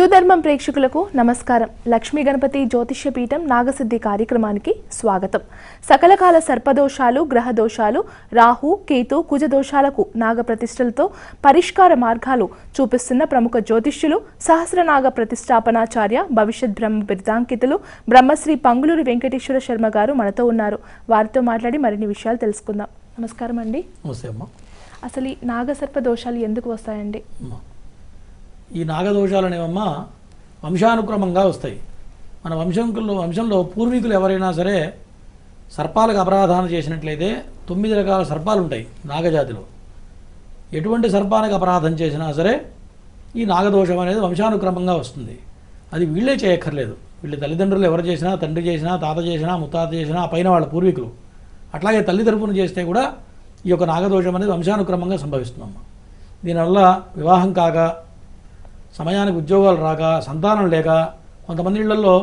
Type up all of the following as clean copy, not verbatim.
హిందూ ధర్మం ప్రేక్షకులకు నమస్కారం. లక్ష్మీ గణపతి జ్యోతిష్య పీఠం నాగసిద్ధి కార్యక్రమానికి స్వాగతం. సకలకాల సర్పదోషాలు, గ్రహ దోషాలు, రాహు, కేతు, కుజ దోషాలకు నాగ ప్రతిష్టలతో పరిష్కార మార్గాలు చూపిస్తున్న ప్రముఖ జ్యోతిష్యులు, సహస్రనాగ ప్రతిష్టాపనాచార్య, భవిష్యత్ బ్రహ్మ బిరుదాంకితులు బ్రహ్మశ్రీ పంగులూరి వెంకటేశ్వర శర్మ గారు మనతో ఉన్నారు. వారితో మాట్లాడి మరిన్ని విషయాలు తెలుసుకుందాం. నమస్కారం అండి. అసలు ఈ నాగసర్ప దోషాలు ఎందుకు వస్తాయండి? ఈ నాగదోషాలు అనేవమ్మా వంశానుక్రమంగా వస్తాయి. మన వంశంలో పూర్వీకులు ఎవరైనా సరే సర్పాలకు అపరాధాలు చేసినట్లయితే 9 రకాల సర్పాలు ఉంటాయి నాగజాతిలో. ఎటువంటి సర్పానికి అపరాధం చేసినా సరే ఈ నాగదోషం అనేది వంశానుక్రమంగా వస్తుంది. అది వీళ్ళే చేయక్కర్లేదు. వీళ్ళ తల్లిదండ్రులు ఎవరు చేసినా, తండ్రి చేసినా, తాత చేసినా, ముత్తాత చేసినా, పైన వాళ్ళ పూర్వీకులు అట్లాగే తల్లి తరపున చేస్తే కూడా ఈ యొక్క నాగదోషం అనేది వంశానుక్రమంగా సంభవిస్తుందమ్మా. దీనివల్ల వివాహం కాక, సమయానికి ఉద్యోగాలు రాక, సంతానం లేక, కొంతమంది ఇళ్లలో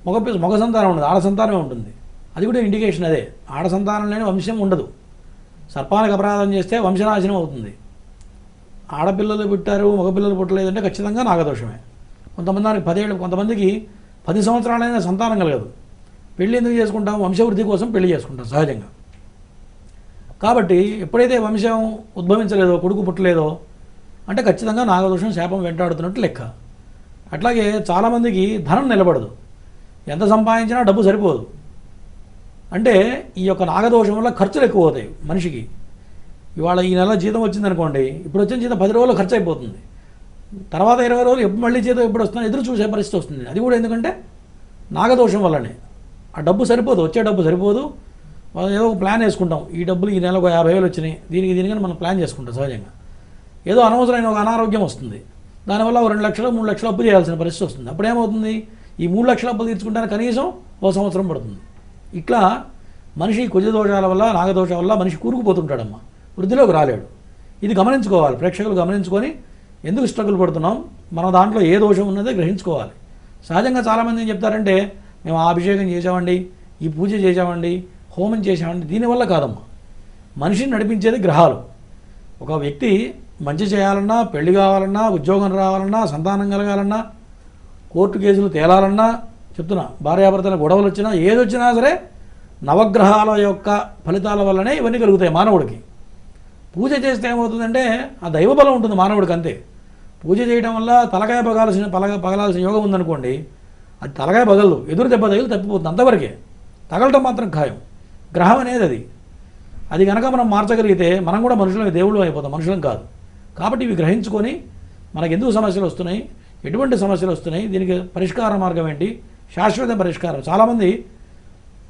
మగ సంతానం ఉండదు, ఆడ సంతానమే ఉంటుంది. అది కూడా ఇండికేషన్ అదే. ఆడ సంతానం లేని వంశం ఉండదు. సర్పానికి అపరాధం చేస్తే వంశనాశనం అవుతుంది. ఆడపిల్లలు పుట్టారు, మగపిల్లలు పుట్టలేదంటే ఖచ్చితంగా నాగదోషమే. కొంతమందికి 10 సంవత్సరాలైనా సంతానం కలగదు. పెళ్ళి ఎందుకు చేసుకుంటాం? వంశవృద్ధి కోసం పెళ్లి చేసుకుంటాం సహజంగా. కాబట్టి ఎప్పుడైతే వంశం ఉద్భవించలేదో, కొడుకు పుట్టలేదో అంటే ఖచ్చితంగా నాగదోషం శాపం వెంటాడుతున్నట్టు లెక్క. అట్లాగే చాలామందికి ధనం నిలబడదు, ఎంత సంపాదించినా డబ్బు సరిపోదు. అంటే ఈ యొక్క నాగదోషం వల్ల ఖర్చులు ఎక్కువ అవుతాయి మనిషికి. ఇవాళ ఈ నెల జీతం వచ్చిందనుకోండి, ఇప్పుడు వచ్చిన జీతం 10 రోజులు ఖర్చు అయిపోతుంది. తర్వాత 20 రోజులు మళ్ళీ జీతం ఎప్పుడు వస్తుందో ఎదురు చూసే పరిస్థితి వస్తుంది. అది కూడా ఎందుకంటే నాగదోషం వల్లనే. ఆ డబ్బు సరిపోదు, వచ్చే డబ్బు సరిపోదు. ఏదో ఒక ప్లాన్ వేసుకుంటాం, ఈ డబ్బులు ఈ నెలకు 50,000 వచ్చినాయి, దీనికని మనం ప్లాన్ చేసుకుంటాం సహజంగా. ఏదో అనవసరమైన ఒక అనారోగ్యం వస్తుంది, దానివల్ల 2 లక్షలు 3 లక్షలు అప్పు చేయాల్సిన పరిస్థితి వస్తుంది. అప్పుడు ఏమవుతుంది? ఈ 3 లక్షల అప్పులు తీర్చుకుంటానికి కనీసం 1 సంవత్సరం పడుతుంది. ఇట్లా మనిషి కుజ దోషాల వల్ల, నాగదోషాల వల్ల మనిషి కూరుకుపోతుంటాడమ్మా, వృద్ధిలోకి రాలేడు. ఇది గమనించుకోవాలి, ప్రేక్షకులు గమనించుకొని ఎందుకు స్ట్రగుల్ పడుతున్నాం, మన దాంట్లో ఏ దోషం ఉన్నదో గ్రహించుకోవాలి. సహజంగా చాలామంది ఏం చెప్తారంటే, మేము ఆ అభిషేకం చేసామండి, ఈ పూజ చేసామండి, హోమం చేసామండి. దీనివల్ల కాదమ్మా. మనిషిని నడిపించేది గ్రహాలు. ఒక వ్యక్తి మంచి చేయాలన్నా, పెళ్లి కావాలన్నా, ఉద్యోగం రావాలన్నా, సంతానం కలగాలన్నా, కోర్టు కేసులు తేలాలన్నా, చెప్తున్నా, భార్యాభర్తల గొడవలు వచ్చినా, ఏది వచ్చినా సరే నవగ్రహాల యొక్క ఫలితాల వల్లనే ఇవన్నీ కలుగుతాయి మానవుడికి. పూజ చేస్తే ఏమవుతుందంటే ఆ దైవబలం ఉంటుంది మానవుడికి, అంతే. పూజ చేయడం వల్ల తలకాయ పగలాల్సిన యోగం ఉందనుకోండి, అది తలకాయ పగలదు, ఎదురు దెబ్బ తగిలి తప్పిపోతుంది, అంతవరకే. తగలటం మాత్రం ఖాయం. గ్రహం అనేది అది కనుక మనం మార్చగలిగితే మనం కూడా మనుషులమే, దేవుళ్ళు అయిపోతాం, మనుషులం కాదు. కాబట్టి ఇవి గ్రహించుకొని మనకు ఎందుకు సమస్యలు వస్తున్నాయి, ఎటువంటి సమస్యలు వస్తున్నాయి, దీనికి పరిష్కార మార్గం ఏంటి, శాశ్వత పరిష్కారం. చాలామంది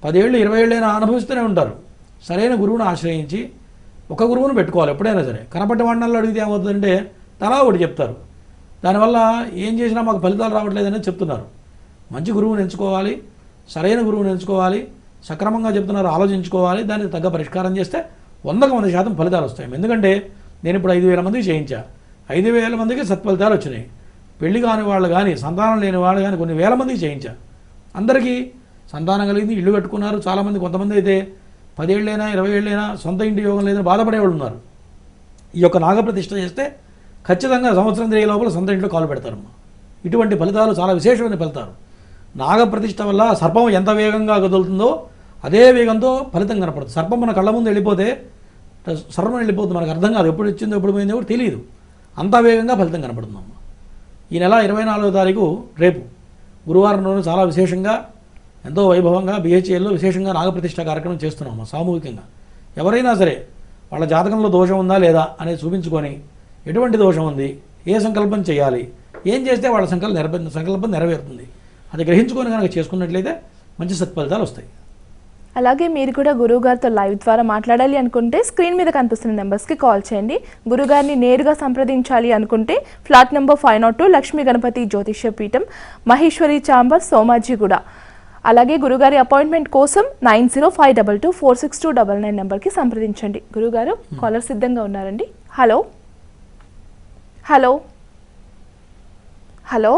10 ఏళ్ళు 20 ఏళ్ళైనా అనుభవిస్తూనే ఉంటారు. సరైన గురువును ఆశ్రయించి ఒక గురువును పెట్టుకోవాలి ఎప్పుడైనా సరే. కనపడ్డ వాడినల్లో అడిగితే ఏమవుతుందంటే తలా ఒకటి చెప్తారు. దానివల్ల ఏం చేసినా మాకు ఫలితాలు రావట్లేదని చెప్తున్నారు. మంచి గురువుని ఎంచుకోవాలి, సరైన గురువుని ఎంచుకోవాలి, సక్రమంగా చెప్తున్నారు, ఆలోచించుకోవాలి, దానికి తగ్గ పరిష్కారం చేస్తే 100కి 100% ఫలితాలు వస్తాయి. ఎందుకంటే నేను ఇప్పుడు 5,000 మందికి చేయించా, 5,000 మందికి సత్ఫలితాలు వచ్చినాయి. పెళ్లి కాని వాళ్ళు కానీ, సంతానం లేని వాళ్ళు కానీ కొన్ని వేల మందికి చేయించా. అందరికీ సంతానం కలిగింది, ఇల్లు కట్టుకున్నారు. చాలామంది, కొంతమంది అయితే 10 ఏళ్ళైనా 20 ఏళ్ళైనా సొంత ఇంటి యోగం లేదని బాధపడేవాళ్ళు ఉన్నారు. ఈ యొక్క నాగప్రతిష్ఠ చేస్తే ఖచ్చితంగా సంవత్సరం తిరిగే లోపల సొంత ఇంట్లో కాలు పెడతారమ్మా. ఇటువంటి ఫలితాలు చాలా విశేషమైన ఫలితాలు. నాగప్రతిష్ఠ వల్ల సర్పం ఎంత వేగంగా కదులుతుందో అదే వేగంతో ఫలితం కనపడుతుంది. సర్పం మన కళ్ళ ముందు వెళ్ళిపోతే సర్వం వెళ్ళిపోతుంది, మనకు అర్థం కాదు, ఎప్పుడు వచ్చిందో ఎప్పుడు పోయిందో కూడా తెలియదు. అంత వేగంగా ఫలితం కనపడుతుందమ్మా. ఈ నెల 24వ తారీఖు రేపు గురువారం రోజు చాలా విశేషంగా, ఎంతో వైభవంగా BHELలో విశేషంగా నాగప్రతిష్ఠ కార్యక్రమం చేస్తున్నాము సామూహికంగా. ఎవరైనా సరే వాళ్ళ జాతకంలో దోషం ఉందా లేదా అనేది చూపించుకొని, ఎటువంటి దోషం ఉంది, ఏ సంకల్పం చేయాలి, ఏం చేస్తే వాళ్ళ సంకల్పం నెరవేరుతుంది, అది గ్రహించుకొని కనుక చేసుకున్నట్లయితే మంచి సత్ఫలితాలు వస్తాయి. అలాగే మీరు కూడా గురువుగారితో లైవ్ ద్వారా మాట్లాడాలి అనుకుంటే స్క్రీన్ మీద కనిపిస్తున్న నెంబర్స్కి కాల్ చేయండి. గురుగారిని నేరుగా సంప్రదించాలి అనుకుంటే ఫ్లాట్ నెంబర్ 502 లక్ష్మీ గణపతి జ్యోతిష్య పీఠం, మహేశ్వరి ఛాంబర్, సోమాజిగూడ. అలాగే గురుగారి అపాయింట్మెంట్ కోసం 9052246299 నెంబర్కి సంప్రదించండి. గురుగారు కాలర్ సిద్ధంగా ఉన్నారండి. హలో హలో హలో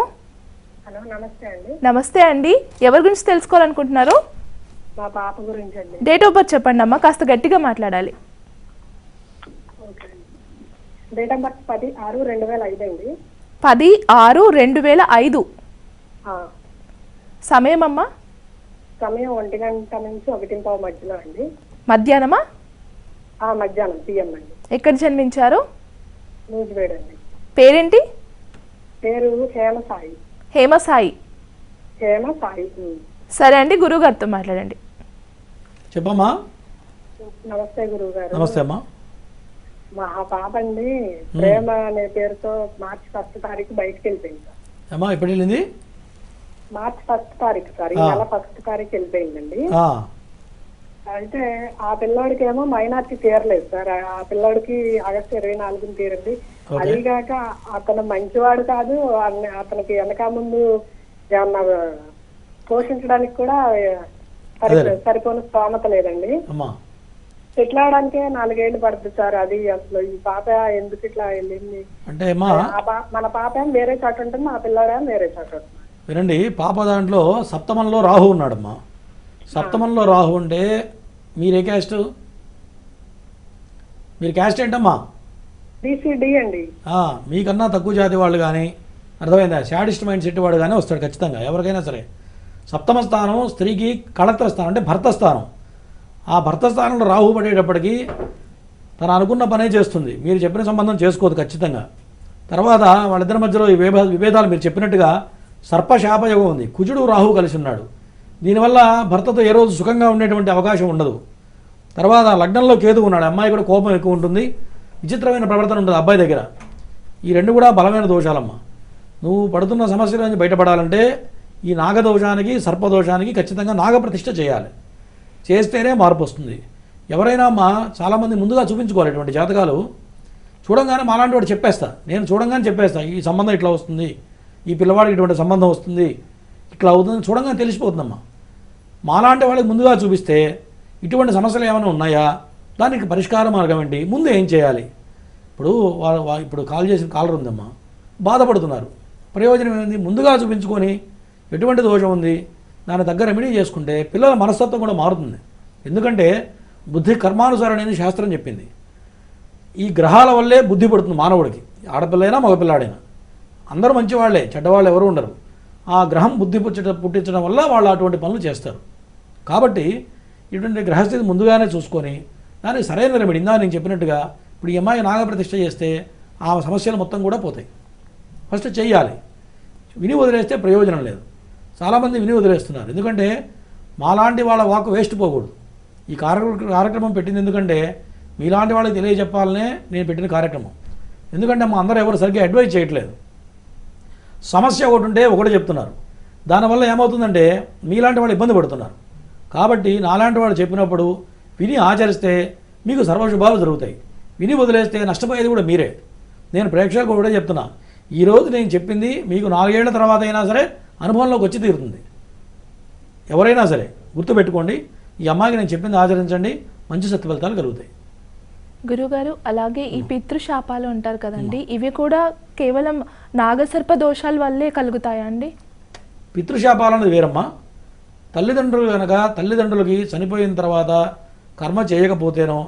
హలో, నమస్తే అండి. నమస్తే అండి. ఎవరి గురించి తెలుసుకోవాలనుకుంటున్నారు? మా పాప గురించి అండి. డేట్ ఆఫ్ బర్త్ చెప్పండి అమ్మా, కాస్త గట్టిగా మాట్లాడాలి. డేట్ ఆఫ్ బర్త్ 10/6/2005 అండి. 10/6/2005. ఆ, సమయం అమ్మా? సమయం 1 గంట నుంచి 1:15 మధ్యలో అండి. మధ్యాహ్నమా? మధ్యాహ్నం పిఎం అండి. ఎక్కడ జన్మించారు? నూజివేడ్ అండి. పేరేంటి? పేరు హేమసాయి. హేమసాయి. హేమసాయి. సరే అండి, గురుగారితో మాట్లాడండి. చెప్పమ్మా. నమస్తే గురువు గారు. నమస్తే అమ్మా. మా పాప అండి ప్రేమ అనే పేరుతో మార్చి 1 తారీఖు బయటకు వెళ్ళిపోయింది సార్. అమ్మా ఎప్పుడు వెళ్ళింది? మార్చి 1 తారీఖు సార్, ఈ నెల 1 తారీఖు వెళ్ళిపోయిందండి. అయితే ఆ పిల్లోడికి ఏమో మైనార్టీ తీరలేదు సార్. ఆ పిల్లోడికి ఆగస్టు 24 తీరండి. అదిగాక అతను మంచివాడు కాదు, అతనికి వెనక ముందు ఏమన్నా పోషించడానికి కూడా సరిపోని స్తోమత లేదండి. సెటిల్ అవడానికే 4 ఏళ్ళు పడుతుంది సార్. అది అసలు ఈ పాప ఎందుకు ఇట్లా వెళ్ళింది అంటే మన పాప ఏం వేరే చోట ఉంటుంది, మా పిల్లాడేమో వేరే చోట ఉంటుంది. వినండి, పాప దాంట్లో సప్తమంలో రాహు ఉన్నాడమ్మా. సప్తమంలో రాహు ఉంటే మీరే క్యాస్ట్? మీరు క్యాస్ట్ ఏంటమ్మా? బీసీడీ అండి. మీకన్నా తక్కువ జాతి వాళ్ళు కానీ, అర్థమైందా, శాడిస్ట్ మైండ్ సెట్ వాడు కానీ వస్తాడు ఖచ్చితంగా ఎవరికైనా సరే. సప్తమ స్థానం స్త్రీకి కళత్ర స్థానం, అంటే భర్త స్థానం. ఆ భర్త స్థానంలో రాహు పడేటప్పటికి తను అనుకున్న పనే చేస్తుంది, మీరు చెప్పిన సంబంధం చేసుకోదు ఖచ్చితంగా. తర్వాత వాళ్ళిద్దరి మధ్యలో ఈ విభేదాలు మీరు చెప్పినట్టుగా సర్పశాపయోగం ఉంది. కుజుడు రాహు కలిసి ఉన్నాడు. దీనివల్ల భర్తతో ఏ రోజు సుఖంగా ఉండేటువంటి అవకాశం ఉండదు. తర్వాత లగ్నంలో కేతు ఉన్నాడు, అమ్మాయి కూడా కోపం ఎక్కువ ఉంటుంది, విచిత్రమైన ప్రవర్తన ఉంటుంది అబ్బాయి దగ్గర. ఈ రెండు కూడా బలమైన దోషాలమ్మ. నువ్వు పడుతున్న సమస్యల నుంచి బయటపడాలంటే ఈ నాగదోషానికి సర్పదోషానికి ఖచ్చితంగా నాగప్రతిష్ఠ చేయాలి. చేస్తేనే మార్పు వస్తుంది. ఎవరైనా అమ్మ చాలామంది ముందుగా చూపించుకోవాలి ఇటువంటి జాతకాలు. చూడంగానే మాలాంటి వాడు చెప్పేస్తా, నేను చూడంగానే చెప్పేస్తా ఈ సంబంధం ఇట్లా వస్తుంది, ఈ పిల్లవాడికి ఇటువంటి సంబంధం వస్తుంది, ఇట్లా అవుతుంది చూడంగానే తెలిసిపోతుందమ్మా. మాలాంటి వాళ్ళకి ముందుగా చూపిస్తే ఇటువంటి సమస్యలు ఏమైనా ఉన్నాయా, దానికి పరిష్కార మార్గం ఏంటి, ముందు ఏం చేయాలి. ఇప్పుడు కాల్ చేసిన కాలర్ ఉందమ్మా, బాధపడుతున్నారు. ప్రయోజనం ఏంది? ముందుగా చూపించుకొని ఎటువంటి దోషం ఉంది దాని దగ్గర రెమెడీ చేసుకుంటే పిల్లల మనస్తత్వం కూడా మారుతుంది. ఎందుకంటే బుద్ధి కర్మానుసారం అనేది శాస్త్రం చెప్పింది. ఈ గ్రహాల వల్లే బుద్ధి పడుతుంది మానవుడికి, ఆడపిల్లైనా మగపిల్లాడైనా అందరూ మంచివాళ్లే, చెడ్డవాళ్ళు ఎవరు ఉండరు. ఆ గ్రహం బుద్ధి పుట్టించడం వల్ల వాళ్ళు అటువంటి పనులు చేస్తారు. కాబట్టి ఇటువంటి గ్రహస్థితి ముందుగానే చూసుకొని దానికి సరైన రెమెడీ ఇందా నేను చెప్పినట్టుగా ఇప్పుడు ఈ అమ్మాయి నాగప్రతిష్ఠ చేస్తే ఆ సమస్యలు మొత్తం కూడా పోతాయి. ఫస్ట్ చెయ్యాలి. విని వదిలేస్తే ప్రయోజనం లేదు. చాలామంది విని వదిలేస్తున్నారు. ఎందుకంటే మాలాంటి వాళ్ళ వాక్ వేస్ట్ పోకూడదు. ఈ కార్యక్రమం పెట్టింది ఎందుకంటే మీలాంటి వాళ్ళకి తెలియజెప్పాలనే నేను పెట్టిన కార్యక్రమం. ఎందుకంటే మా అందరూ ఎవరు సరిగ్గా అడ్వైజ్ చేయట్లేదు. సమస్య ఒకటి ఉంటే ఒకటి చెప్తున్నారు. దానివల్ల ఏమవుతుందంటే మీలాంటి వాళ్ళు ఇబ్బంది పడుతున్నారు. కాబట్టి నాలాంటి వాళ్ళు చెప్పినప్పుడు విని ఆచరిస్తే మీకు సర్వశుభాలు జరుగుతాయి. విని వదిలేస్తే నష్టపోయేది కూడా మీరే. నేను ప్రేక్షకులకు కూడా చెప్తున్నా, ఈరోజు నేను చెప్పింది మీకు 4 ఏళ్ల తర్వాత అయినా సరే అనుభవంలోకి వచ్చి తీరుతుంది. ఎవరైనా సరే గుర్తుపెట్టుకోండి, ఈ అమ్మాయికి నేను చెప్పింది ఆచరించండి, మంచి సత్ఫలితాలు కలుగుతాయి. గురుగారు, అలాగే ఈ పితృశాపాలు అంటారు కదండి, ఇవి కూడా కేవలం నాగసర్ప దోషాల వల్లే కలుగుతాయా అండి? పితృశాపాలు అనేది వేరమ్మా. తల్లిదండ్రులు కనుక తల్లిదండ్రులకి చనిపోయిన తర్వాత కర్మ చేయకపోతేనో,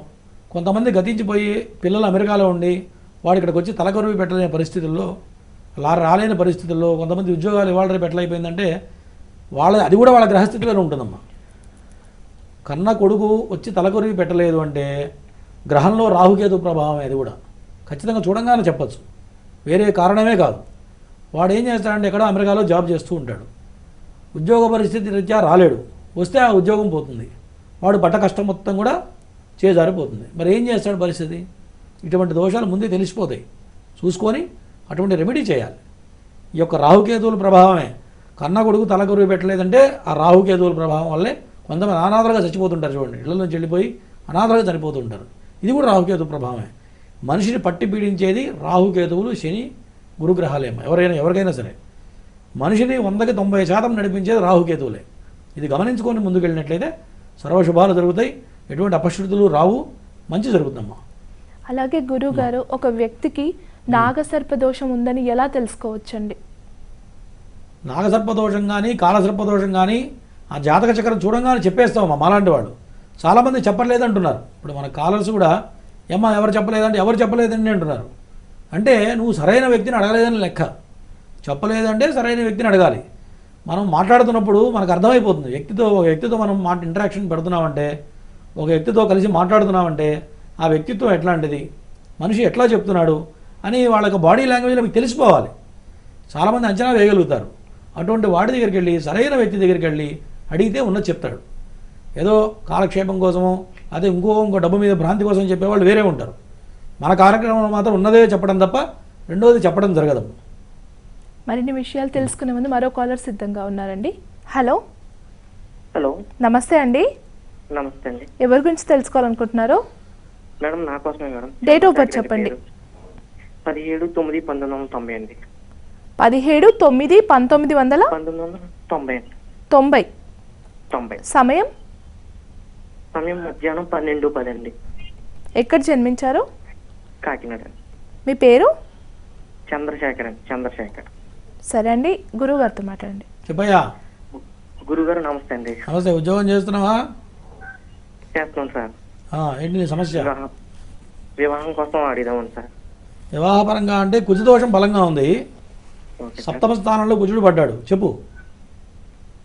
కొంతమంది గతించిపోయి పిల్లలు అమెరికాలో ఉండి వాడు ఇక్కడికి వచ్చి తలకొరువి పెట్టలేని పరిస్థితుల్లో, రాలేని పరిస్థితుల్లో, కొంతమంది ఉద్యోగాలు ఇవాళ రేపు ఎట్లయిపోయిందంటే అది కూడా వాళ్ళ గ్రహస్థితిలోనే ఉంటుందమ్మా. కన్న కొడుకు వచ్చి తలకొరివి పెట్టలేదు అంటే గ్రహంలో రాహుకేతు ప్రభావం. అది కూడా ఖచ్చితంగా చూడంగానే చెప్పచ్చు, వేరే కారణమే కాదు. వాడు ఏం చేస్తాడంటే ఎక్కడో అమెరికాలో జాబ్ చేస్తూ ఉంటాడు, ఉద్యోగ పరిస్థితి రీత్యా రాలేడు, వస్తే ఆ ఉద్యోగం పోతుంది, వాడు పడ్డ కష్టం మొత్తం కూడా చేజారిపోతుంది. మరి ఏం చేస్తాడు పరిస్థితి? ఇటువంటి దోషాలు ముందే తెలిసిపోతాయి. చూసుకొని అటువంటి రెమెడీ చేయాలి. ఈ యొక్క రాహుకేతువుల ప్రభావమే. కన్న కొడుకు తలకొరువు పెట్టలేదంటే ఆ రాహుకేతువుల ప్రభావం వల్లే కొంతమంది అనాథలుగా చచ్చిపోతుంటారు. చూడండి, ఇళ్ల నుంచి వెళ్ళిపోయి అనాథలుగా చనిపోతుంటారు. ఇది కూడా రాహుకేతు ప్రభావమే. మనిషిని పట్టి పీడించేది రాహుకేతువులు, శని, గురుగ్రహాలేమో. ఎవరికైనా సరే మనిషిని 100కి 90% నడిపించేది రాహుకేతువులే. ఇది గమనించుకొని ముందుకెళ్ళినట్లయితే సర్వశుభాలు జరుగుతాయి, ఎటువంటి అపశృతులు రావు, మంచి జరుగుతుందమ్మా. అలాగే గురుగారు, ఒక వ్యక్తికి నాగసర్పదోషం ఉందని ఎలా తెలుసుకోవచ్చండి? నాగసర్పదోషం కానీ కాలసర్పదోషం కానీ ఆ జాతక చక్రం చూడంగానే చెప్పేస్తామమ్మా. మాలాంటి వాళ్ళు చాలామంది చెప్పలేదంటున్నారు. ఇప్పుడు మన కాలర్స్ కూడా ఏమ్మా ఎవరు చెప్పలేదంటే ఎవరు చెప్పలేదండి అంటున్నారు. అంటే నువ్వు సరైన వ్యక్తిని అడగలేదని లెక్క. చెప్పలేదంటే సరైన వ్యక్తిని అడగాలి. మనం మాట్లాడుతున్నప్పుడు మనకు అర్థమైపోతుంది. ఒక వ్యక్తితో మనం ఇంటరాక్షన్ పెడుతున్నామంటే, ఒక వ్యక్తితో కలిసి మాట్లాడుతున్నామంటే ఆ వ్యక్తిత్వం ఎట్లాంటిది, మనిషి ఎట్లా చెప్తున్నాడు అని వాళ్ళకి బాడీ లాంగ్వేజ్లో మీకు తెలిసిపోవాలి. చాలామంది అంచనా వేయగలుగుతారు. అటువంటి వాడి దగ్గరికి వెళ్ళి, సరైన వ్యక్తి దగ్గరికి వెళ్ళి అడిగితే ఉన్నది చెప్తాడు. ఏదో కాలక్షేపం కోసమో అదే ఇంకో డబ్బు మీద భ్రాంతి కోసం చెప్పేవాళ్ళు వేరే ఉంటారు. మన కార్యక్రమంలో మాత్రం ఉన్నదే చెప్పడం తప్ప రెండోది చెప్పడం జరగదు. మరిన్ని విషయాలు తెలుసుకునే ముందు మరో కాలర్ సిద్ధంగా ఉన్నారండి. హలో హలో, నమస్తే అండి. నమస్తే అండి. ఎవరి గురించి తెలుసుకోవాలనుకుంటున్నారు? మేడం నా కోసమే మేడం. డేట్ ఆఫ్ బర్త్ చెప్పండి. 17/9/1990 అండి. 17/9/1990. 1990. సమయం మధ్యాహ్నం 12:10 అండి. ఎక్కడ జన్మించారు? కాకినాడ. మీ పేరు? చంద్రశేఖర్. సరే అండి, గురువు గారితో మాట్లాడండి. చెప్పయ్యా. గురుగారు నమస్తే అండి. నమస్తే. ఉద్యోగం చేస్తున్నావా? చేస్తున్నాం సార్. ఏంటి నీ సమస్య? వివాహం కోసం అడిగామని సార్. వివాహపరంగా అంటే కుజదోషం బలంగా ఉంది. Okay sir. సప్తమ స్థానంలో కుజుడు పడ్డాడు. చెప్పు.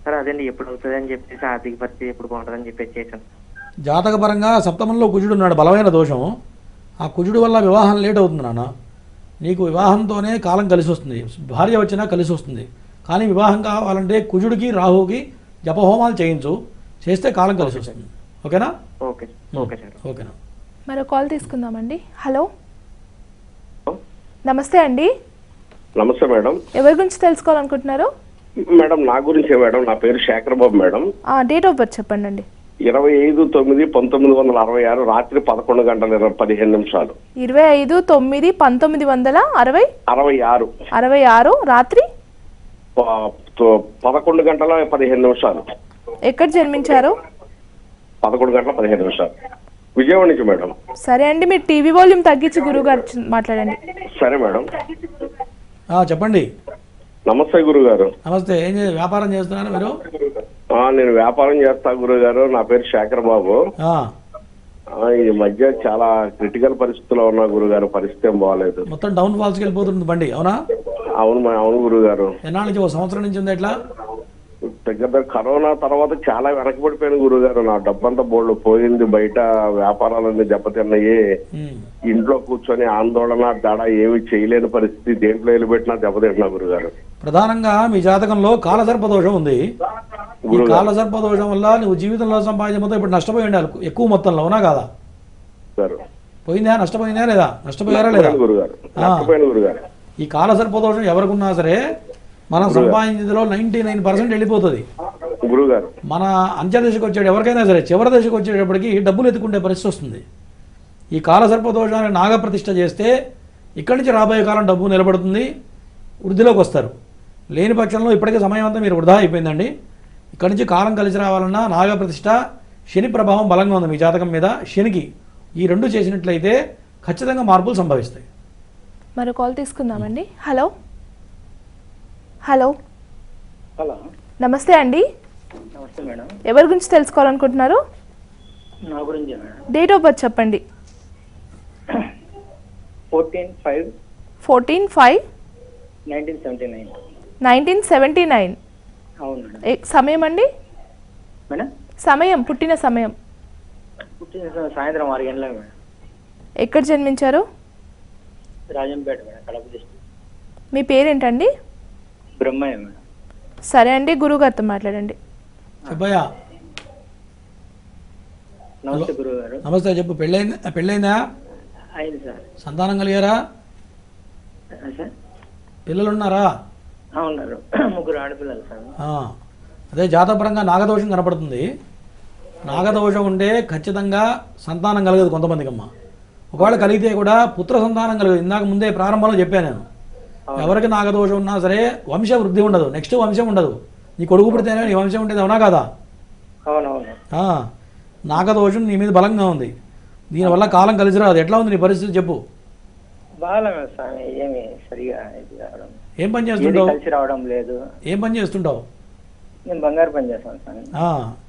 సార్ అదండి ఎప్పుడు అవుతుంది అని చెప్పేసి, ఆర్థిక పరిస్థితి ఎప్పుడు బాగుంటుందని చెప్పేసి చేశాను. జాతకపరంగా సప్తమంలో కుజుడు ఉన్నాడు, బలమైన దోషం. ఆ కుజుడు వల్ల వివాహం లేట్ అవుతుంది నాన్న. నీకు వివాహంతోనే కాలం కలిసి వస్తుంది, భార్య వచ్చినా కలిసి వస్తుంది. కానీ వివాహం కావాలంటే కుజుడికి రాహుకి జపహోమాలు చేస్తే కాలం కలిసి వస్తుంది. ఓకేనా? Okay sir. ఓకేనా? మరో కాల్ తీసుకుందామండి. హలో నమస్తే అండి. నమస్తే మేడం. ఎవరి గురించి తెలుసుకోవాలనుకుంటున్నారు? మేడం నా గురించే మేడం. నా పేరు శేఖర్ బాబు మేడం. డేట్ ఆఫ్ బర్త్ చెప్పండి అండి. 25/9/1966 రాత్రి 11:15. 25/9/1966 రాత్రి 11:15. ఎక్కడ జన్మించారు? 11:15. విజయవాడ నుంచి మేడం. సరే అండి, మీరు టీవీ వాల్యూమ్ తగ్గించి గురువు గారు మాట్లాడండి. సరే మేడం. చెప్పండి. నమస్తే గురుగారు. నమస్తే. వ్యాపారం చేస్తున్నారు మీరు? నేను వ్యాపారం చేస్తా గురుగారు. నా పేరు శేఖర్ బాబు. ఈ మధ్య చాలా క్రిటికల్ పరిస్థితుల్లో ఉన్నా గురుగారు. పరిస్థితి ఏం బాగాలేదు. మొత్తం డౌన్ ఫాల్స్కి వెళ్ళిపోతుంది బండి. అవునా? అవును గురుగారు. ఎన్నాళ్ళ నుంచి? 1 సంవత్సరం నుంచి ఉంది. ఎట్లా? దగ్గర కరోనా తర్వాత చాలా వెనకబడిపోయిన గురుగారు. నా డబ్బంతా బోర్డు పోయింది. బయట వ్యాపారాలన్నీ దెబ్బతిన్నాయి. ఇంట్లో కూర్చొని ఆందోళన దడ ఏమి చేయలేని పరిస్థితి. దేంట్లో వెళ్ళిపెట్టినా దెబ్బతింటున్నా గురుగారు. ప్రధానంగా మీ జాతకంలో కాలసర్పదోషం ఉంది. ఈ కాలసర్పదోషం వల్ల నువ్వు జీవితంలో సంపాదించే మొత్తం ఇప్పుడు నష్టపోయి ఉండాలి ఎక్కువ మొత్తంలో. అవునా కాదా? పోయిందా? నష్టపోయిందా లేదా? నష్టపోయారా లేదా? ఈ కాలసర్పదోషం ఎవరికి ఉన్నా సరే మనం సంపాదించేదిలో 99% వెళ్ళిపోతుంది గురుగారు. మన అంచె దశకు వచ్చేది ఎవరికైనా సరే చివరి దశకు వచ్చేటప్పటికి డబ్బులు ఎత్తుకుంటే పరిస్థితి వస్తుంది. ఈ కాలసర్పదోషాన్ని నాగప్రతిష్ఠ చేస్తే ఇక్కడి నుంచి రాబోయే కాలం డబ్బు నిలబడుతుంది, వృద్ధిలోకి వస్తారు. లేని పక్షంలో ఇప్పటికే సమయం అంతా మీరు వృధా అయిపోయిందండి. ఇక్కడి నుంచి కాలం కలిసి రావాలన్నా నాగప్రతిష్ఠ, శని ప్రభావం బలంగా ఉంది మీ జాతకం మీద. శనికి ఈ రెండు చేసినట్లయితే ఖచ్చితంగా మార్పులు సంభవిస్తాయి. మరో కాల్ తీసుకుందామండి. హలో హలో హలో నమస్తే అండి. నమస్తే మేడం. ఎవరి గురించి తెలుసుకోవాలనుకుంటున్నారు? నా గురించి మేడం. డేట్ ఆఫ్ బర్త్ చెప్పండి. 14/5/1979. 1979. అవును మేడం. సమయం అండి? మేడం సమయం, పుట్టిన సమయం? సాయంత్రం 6 గంటలకు మేడం. ఎక్కడ జన్మించారు? Rajampet madam, Kadapa district. మీ పేరేంటండి? బ్రహ్మయ్య మేడం. సరే అండి, గురువు గారితో మాట్లాడండి. చెప్పయ్యా. నమస్తే గురువు గారు. నమస్తే. చెప్పు. పెళ్ళైందా? అయింది సార్. సంతానం కలిగారా? సార్ పిల్లలు ఉన్నారా? ఉన్నారు. 3 ఆడపిల్లలు సార్. అదే జాతకపరంగా నాగదోషం కనపడుతుంది. నాగదోషం ఉంటే ఖచ్చితంగా సంతానం కలగదు కొంతమందికి అమ్మ. ఒకవేళ కలిగితే కూడా పుత్ర సంతానం కలగదు. ఇందాక ముందే ప్రారంభంలో చెప్పాను నేను. ఎవరికి నాగదోషం ఉన్నా సరే వంశ వృద్ధి ఉండదు, నెక్స్ట్ వంశం ఉండదు. నీ కొడుకు పుడితేనే నీ వంశం ఉండేది. అవునా కాదా? అవునవును. నాగదోషం నీ మీద బలంగా ఉంది. దీనివల్ల కాలం కలిసి రాదు. ఎట్లా ఉంది నీ పరిస్థితి చెప్పు. బాగా స్వామి, ఏమి సరిగా ఏం పని చేస్తుంటావు? కలిసి రావడం లేదు. ఏం పని చేస్తుంటావు? నేను బంగారు పని చేస్తాను స్వామి.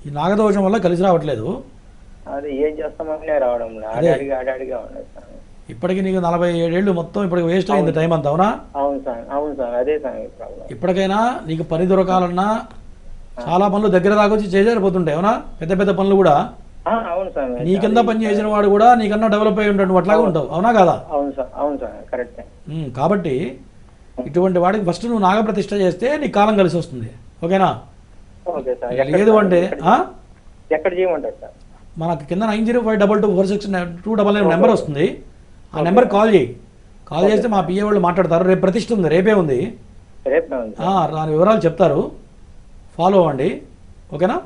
ఈ నాగదోషం వల్ల కలిసి రావట్లేదు. అది ఏం చేస్తామనే రావడం లేదు. ఆడాడిగా ఉండదు స్వామి. ఇప్పటికి నీకు 47 ఏళ్ళు మొత్తం ఇప్పటికి వేస్ట్ అయింది టైం అంతా, అవునా? అవును సార్ అదే సార్ ప్రాబ్లం. ఇప్పటికైనా నీకు పని దొరకాలన్నా చాలా పనులు దగ్గర దాకా వచ్చి చేజారిపోతుంటాయి, అవునా? పెద్ద పెద్ద పనులు కూడా అవును సార్. నీ కింద పని చేసిన వాడు కూడా నీకన్నా డెవలప్ అయి ఉంటాడు, అట్లాగే ఉంటావు, అవునా కదా? అవును సార్ కరెక్ట్. కాబట్టి ఇటువంటి వాడికి ఫస్ట్ నువ్వు నాగప్రతిష్ఠ చేస్తే నీకు కాలం కలిసి వస్తుంది, ఓకేనా? Okay sir. లేదు అంటే ఎక్కడ చేయమంటారు సార్? మనకు కింద 90522246 నెంబర్ వస్తుంది, ఆ నెంబర్ కాల్ చేయి. కాల్ చేస్తే మా పిఏ వాళ్ళు మాట్లాడతారు. రేపు ప్రతిష్ఠ ఉంది, రేపే ఉంది, దాని వివరాలు చెప్తారు, ఫాలో అవ్వండి, ఓకేనా?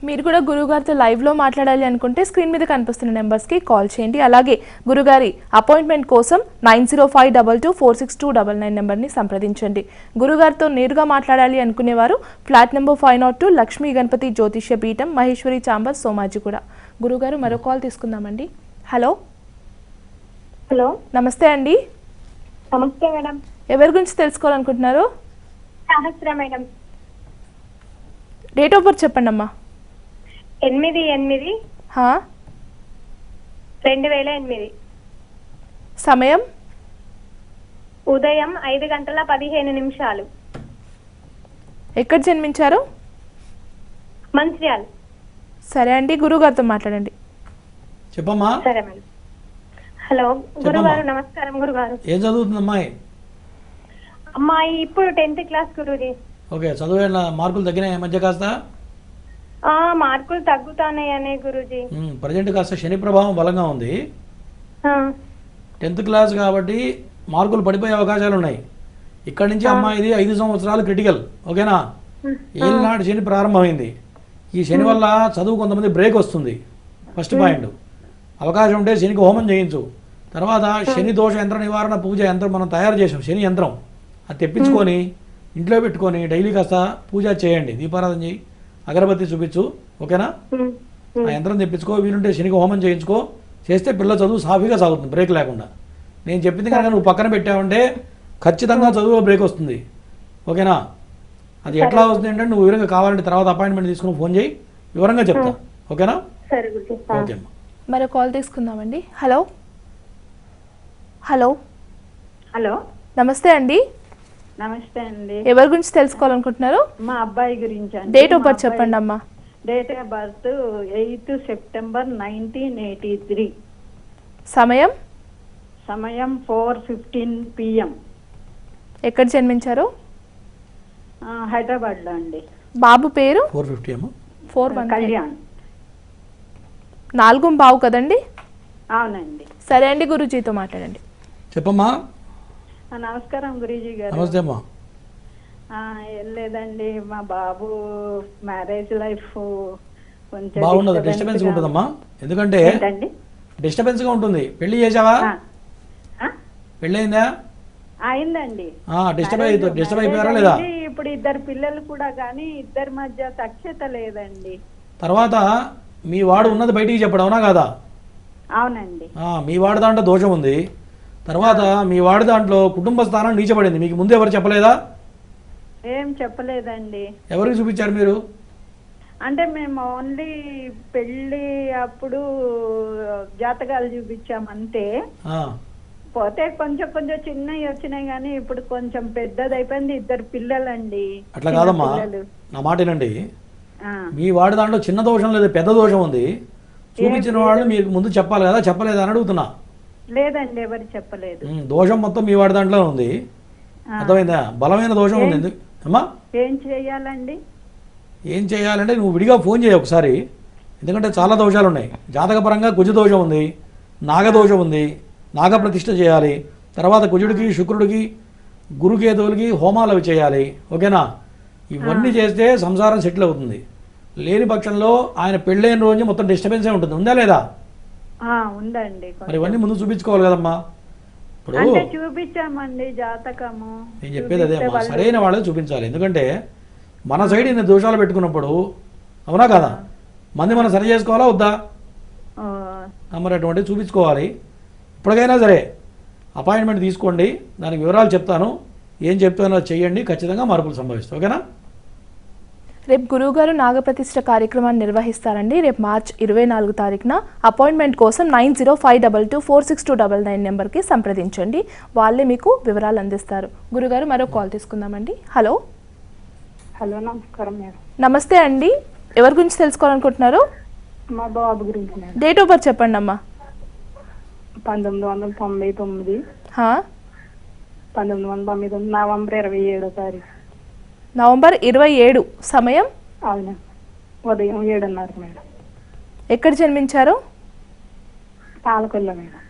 మీరు కూడా గురుగారితో లైవ్లో మాట్లాడాలి అనుకుంటే స్క్రీన్ మీద కనిపిస్తున్న నెంబర్స్కి కాల్ చేయండి. అలాగే గురుగారి అపాయింట్మెంట్ కోసం 9052246299 నెంబర్ని సంప్రదించండి. గురుగారితో నేరుగా మాట్లాడాలి అనుకునేవారు ఫ్లాట్ నెంబర్ 502 లక్ష్మీ గణపతి జ్యోతిష్య పీఠం, మహేశ్వరి చాంబర్, సోమాజిగూడ. గురుగారు మరో కాల్ తీసుకుందామండి. హలో హలో, నమస్తే అండి. నమస్తే మేడం. ఎవరి గురించి తెలుసుకోవాలనుకుంటున్నారు? సహస్ర మేడం. డేట్ ఆఫ్ బర్త్ చెప్పండి అమ్మా. 8/8/2008. సమయం ఉదయం 5:15. ఎక్కడ జన్మించారు? మంచిర్యాల. సరే అండి, గురుగారితో మాట్లాడండి. చెప్పమ్మా. సరే మేడం. హలో గురుగారు, నమస్కారం గురుగారు. ఏం చదువుతుంది అమ్మాయి? అమ్మాయి ఇప్పుడు 10th క్లాస్ గురుజీ. ఓకే, చదువు మార్కులు తగ్గినాయి మధ్య కాస్త? మార్కులు తగ్గుతానే గురుజీ. ప్రజెంట్ కాస్త శని ప్రభావం బలంగా ఉంది. 10th క్లాస్ కాబట్టి మార్కులు పడిపోయే అవకాశాలు ఉన్నాయి. ఇక్కడి నుంచి అమ్మాయిది 5 సంవత్సరాలు క్రిటికల్, ఓకేనా? ఏలినాడు శని ప్రారంభమైంది. ఈ శని వల్ల చదువు కొంతమంది బ్రేక్ వస్తుంది. ఫస్ట్ పాయింట్, అవకాశం ఉంటే శనికి హోమం చేయించు. తర్వాత శని దోష యంత్ర నివారణ పూజ యంత్రం మనం తయారు చేసాం, శని యంత్రం, అది తెప్పించుకొని ఇంట్లో పెట్టుకొని డైలీ కాస్త పూజ చేయండి, దీపారాధన చేయి, అగరబత్తి చూపించు, ఓకేనా? ఆ యంత్రం తెప్పించుకో, వీలుంటే శనికి హోమం చేయించుకో. చేస్తే పిల్ల చదువు సాఫీగా సాగుతుంది, బ్రేక్ లేకుండా. నేను చెప్పింది కనుక నువ్వు పక్కన పెట్టావంటే ఖచ్చితంగా చదువులో బ్రేక్ వస్తుంది, ఓకేనా? అది ఎట్లా వస్తుంది అంటే నువ్వు వివరంగా కావాలంటే తర్వాత అపాయింట్మెంట్ తీసుకుని ఫోన్ చేయి, వివరంగా చెప్తా, ఓకేనా? ఓకే అమ్మా. మరో కాల్ తీసుకుందామండి. హలో హలో హలో, నమస్తే అండి. నమస్తే అండి. ఎవరి గురించి తెలుసుకోవాలనుకుంటున్నారు? మా అబ్బాయి గురించి అండి. డేట్ ఆఫ్ బర్త్ చెప్పండి అమ్మా. Date of birth 8 September 1983. సమయం 4:15 PM. ఎక్కడ జన్మించారు? హైదరాబాద్ లో అండి. బాబు పేరు? 450 అమ్మా. 4 కళ్యాణ్. 4 బావు కదండి? అవునండి. సరే అండి, గురుజీతో మాట్లాడండి. చెప్పమ్మా. నమస్కారం గురూజీ గారు. నమస్తే అమ్మా. ఏం లేదండి, మా బాబు మ్యారేజ్ లైఫ్ కొంచెం బాగుండదు, డిస్టర్బెన్స్ ఉంటుందమ్మా. ఎందుకంటే డిస్టర్బెన్స్ గా ఉంటుంది. పెళ్లి చేసావా? పెళ్ళయిందా? అయిందండి. డిస్టర్బ్ అయిపోయారా లేదా? ఇప్పుడు 2 పిల్లలు కూడా, కానీ ఇద్దరి మధ్య సఖ్యత లేదండి. తర్వాత మీ వాడు ఉన్నది బయటికి చెప్పడం, అవునా కాదా? అవునండి. మీ వాడి దాంట్లో దోషం ఉంది. తర్వాత మీ వాడి దాంట్లో కుటుంబ స్థానం నీచబడింది. మీకు ముందు ఎవరు చెప్పలేదా? ఏం చెప్పలేదండి. ఎవరికి చూపించారు మీరు? అంటే మేము ఓన్లీ పెళ్లి అప్పుడు జాతకాలు చూపించాం అంతే. పోతే కొంచెం కొంచెం చిన్నవి వచ్చినాయి, కానీ ఇప్పుడు కొంచెం పెద్దది అయిపోయింది. 2 పిల్లలండి. అట్లా కాదమ్మా, నా మాట వినండి. మీ వాడి దాంట్లో చిన్న దోషం లేదు, పెద్ద దోషం ఉంది. చూపించిన వాళ్ళు మీకు ముందు చెప్పాలి కదా, చెప్పలేదా అని అడుగుతున్నా. లేదండి, ఎవరు చెప్పలేదు. దోషం మొత్తం మీ వాడి దాంట్లో ఉంది, అర్థమైందా? బలమైన దోషం ఉంది. అమ్మా ఏం చేయాలండి? ఏం చేయాలంటే నువ్వు విడిగా ఫోన్ చేయి ఒకసారి, ఎందుకంటే చాలా దోషాలు ఉన్నాయి. జాతకపరంగా కుజ దోషం ఉంది, నాగదోషం ఉంది, నాగప్రతిష్ఠ చేయాలి. తర్వాత కుజుడికి, శుక్రుడికి, గురుకేతువులకి హోమాలు అవి చేయాలి, ఓకేనా? ఇవన్నీ చేస్తే సంసారం సెటిల్ అవుతుంది. లేని పక్షంలో ఆయన పెళ్ళైన రోజు మొత్తం డిస్టర్బెన్సే ఉంటుంది, ఉందా లేదా? ఉందండి. మరి ఇవన్నీ ముందు చూపించుకోవాలి కదమ్మా. ఇప్పుడు చూపించామండి జాతకము. నేను చెప్పేది అదే అమ్మా, సరైన వాళ్ళే చూపించాలి. ఎందుకంటే మన సైడ్ ఇన్ని దోషాలు పెట్టుకున్నప్పుడు, అవునా కదా, మంది మనం సరి చేసుకోవాలా వద్దా? మరి అటువంటివి చూపించుకోవాలి. ఇప్పటికైనా సరే అపాయింట్మెంట్ తీసుకోండి, దానికి వివరాలు చెప్తాను, ఏం చెప్తానో చెయ్యండి, ఖచ్చితంగా మార్పులు సంభవిస్తాయి, ఓకేనా? రేపు గురువుగారు నాగప్రతిష్ఠ కార్యక్రమాన్ని నిర్వహిస్తారండి. రేపు మార్చ్ 24 తారీఖున అపాయింట్మెంట్ కోసం 9052246299 నెంబర్కి సంప్రదించండి. వాళ్ళే మీకు వివరాలు అందిస్తారు. గురుగారు మరో కాల్ తీసుకుందామండి. హలో హలో, నమస్కారం మేడం. నమస్తే అండి, ఎవరి గురించి తెలుసుకోవాలనుకుంటున్నారు? మా బాబు గురించి మేడం. డేట్ ఆఫ్ బర్త్ చెప్పండి అమ్మా. 1999 హా? 1999 నవంబర్ 27వ తారీఖు. నవంబర్ 27. సమయం? అవును, ఉదయం 7:30 మేడం. ఎక్కడ జన్మించారు? పాలకొల్ల మేడం.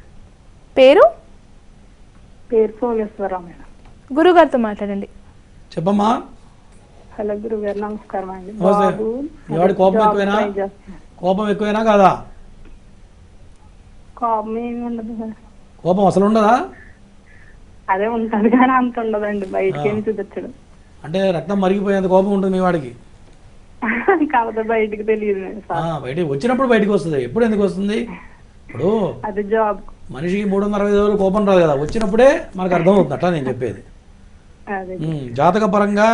పేరు? పేరు సోమేశ్వరరావు మేడం. గురుగారితో మాట్లాడండి. చెప్పమ్మా. హలో గురుగారు, నమస్కారం అండి. నమస్తే. బాబు ఎవడి కోపం జాబ్ ఎక్కువైనా? ట్రై చేస్తున్నాడు. కోపం ఎక్కువైనా కాదా? కోపం ఏమి ఉండదు సార్. కోపం అసలు ఉండదా? అదే ఉంటుంది కానీ అంత ఉండదండి, బయటకి ఏమి చూపించడు. అంటే రక్తం మరిగిపోయేంత కోపం ఉంటుంది మీ వాడికి. కాకపోతే బయటికి తెలియదు సార్. బయటికి వచ్చినప్పుడు బయటికి వస్తుంది. ఎప్పుడు ఎందుకు వస్తుంది? ఇప్పుడు అది జాబ్. మనిషికి 365 రోజులు కోపం రాదు కదా, వచ్చినప్పుడే మనకు అర్థం అవుతుంది. అట్లా నేను చెప్పేది. అదే జాతక పరంగా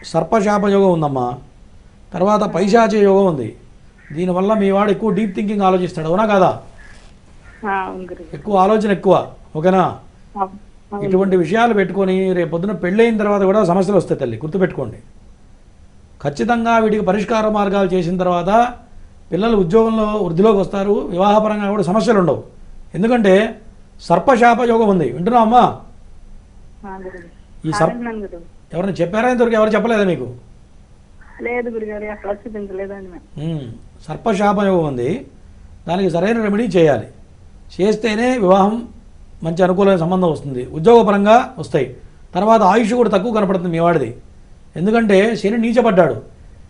సర్పశాప యోగం ఉందమ్మా, తర్వాత పైశాచ యోగం ఉంది. దీనివల్ల మీ వాడు ఎక్కువ డీప్ థింకింగ్ ఆలోచిస్తాడు, అవునా కదా? అవును గురుగారు. ఎక్కువ ఆలోచన ఎక్కువ, ఓకేనా? అవును. ఇటువంటి విషయాలు పెట్టుకొని రేపు పొద్దున పెళ్ళైన తర్వాత కూడా సమస్యలు వస్తాయి తల్లి, గుర్తుపెట్టుకోండి. ఖచ్చితంగా వీటికి పరిష్కార మార్గాలు చేసిన తర్వాత పిల్లలు ఉద్యోగంలో వృద్ధిలోకి వస్తారు. వివాహపరంగా కూడా సమస్యలు ఉండవు. ఎందుకంటే సర్పశాప యోగం ఉంది. వింటున్నావు అమ్మా? గురుగారు. ఈ అడగండి గురుగారు. ఎవరైనా చెప్పారా? ఇంతవరకు ఎవరు చెప్పలేదా మీకు? లేదు గురుగారు, ఎక్కడ చూపించలేదండి మేము. సర్పశాప యోగం ఉంది. దానికి సరైన రెమెడీ చేయాలి. చేస్తేనే వివాహం మంచి అనుకూలమైన సంబంధం వస్తుంది, ఉద్యోగపరంగా వస్తాయి. తర్వాత ఆయుష్ కూడా తక్కువ కనపడుతుంది మీ వాడిది. ఎందుకంటే శని నీచపడ్డాడు.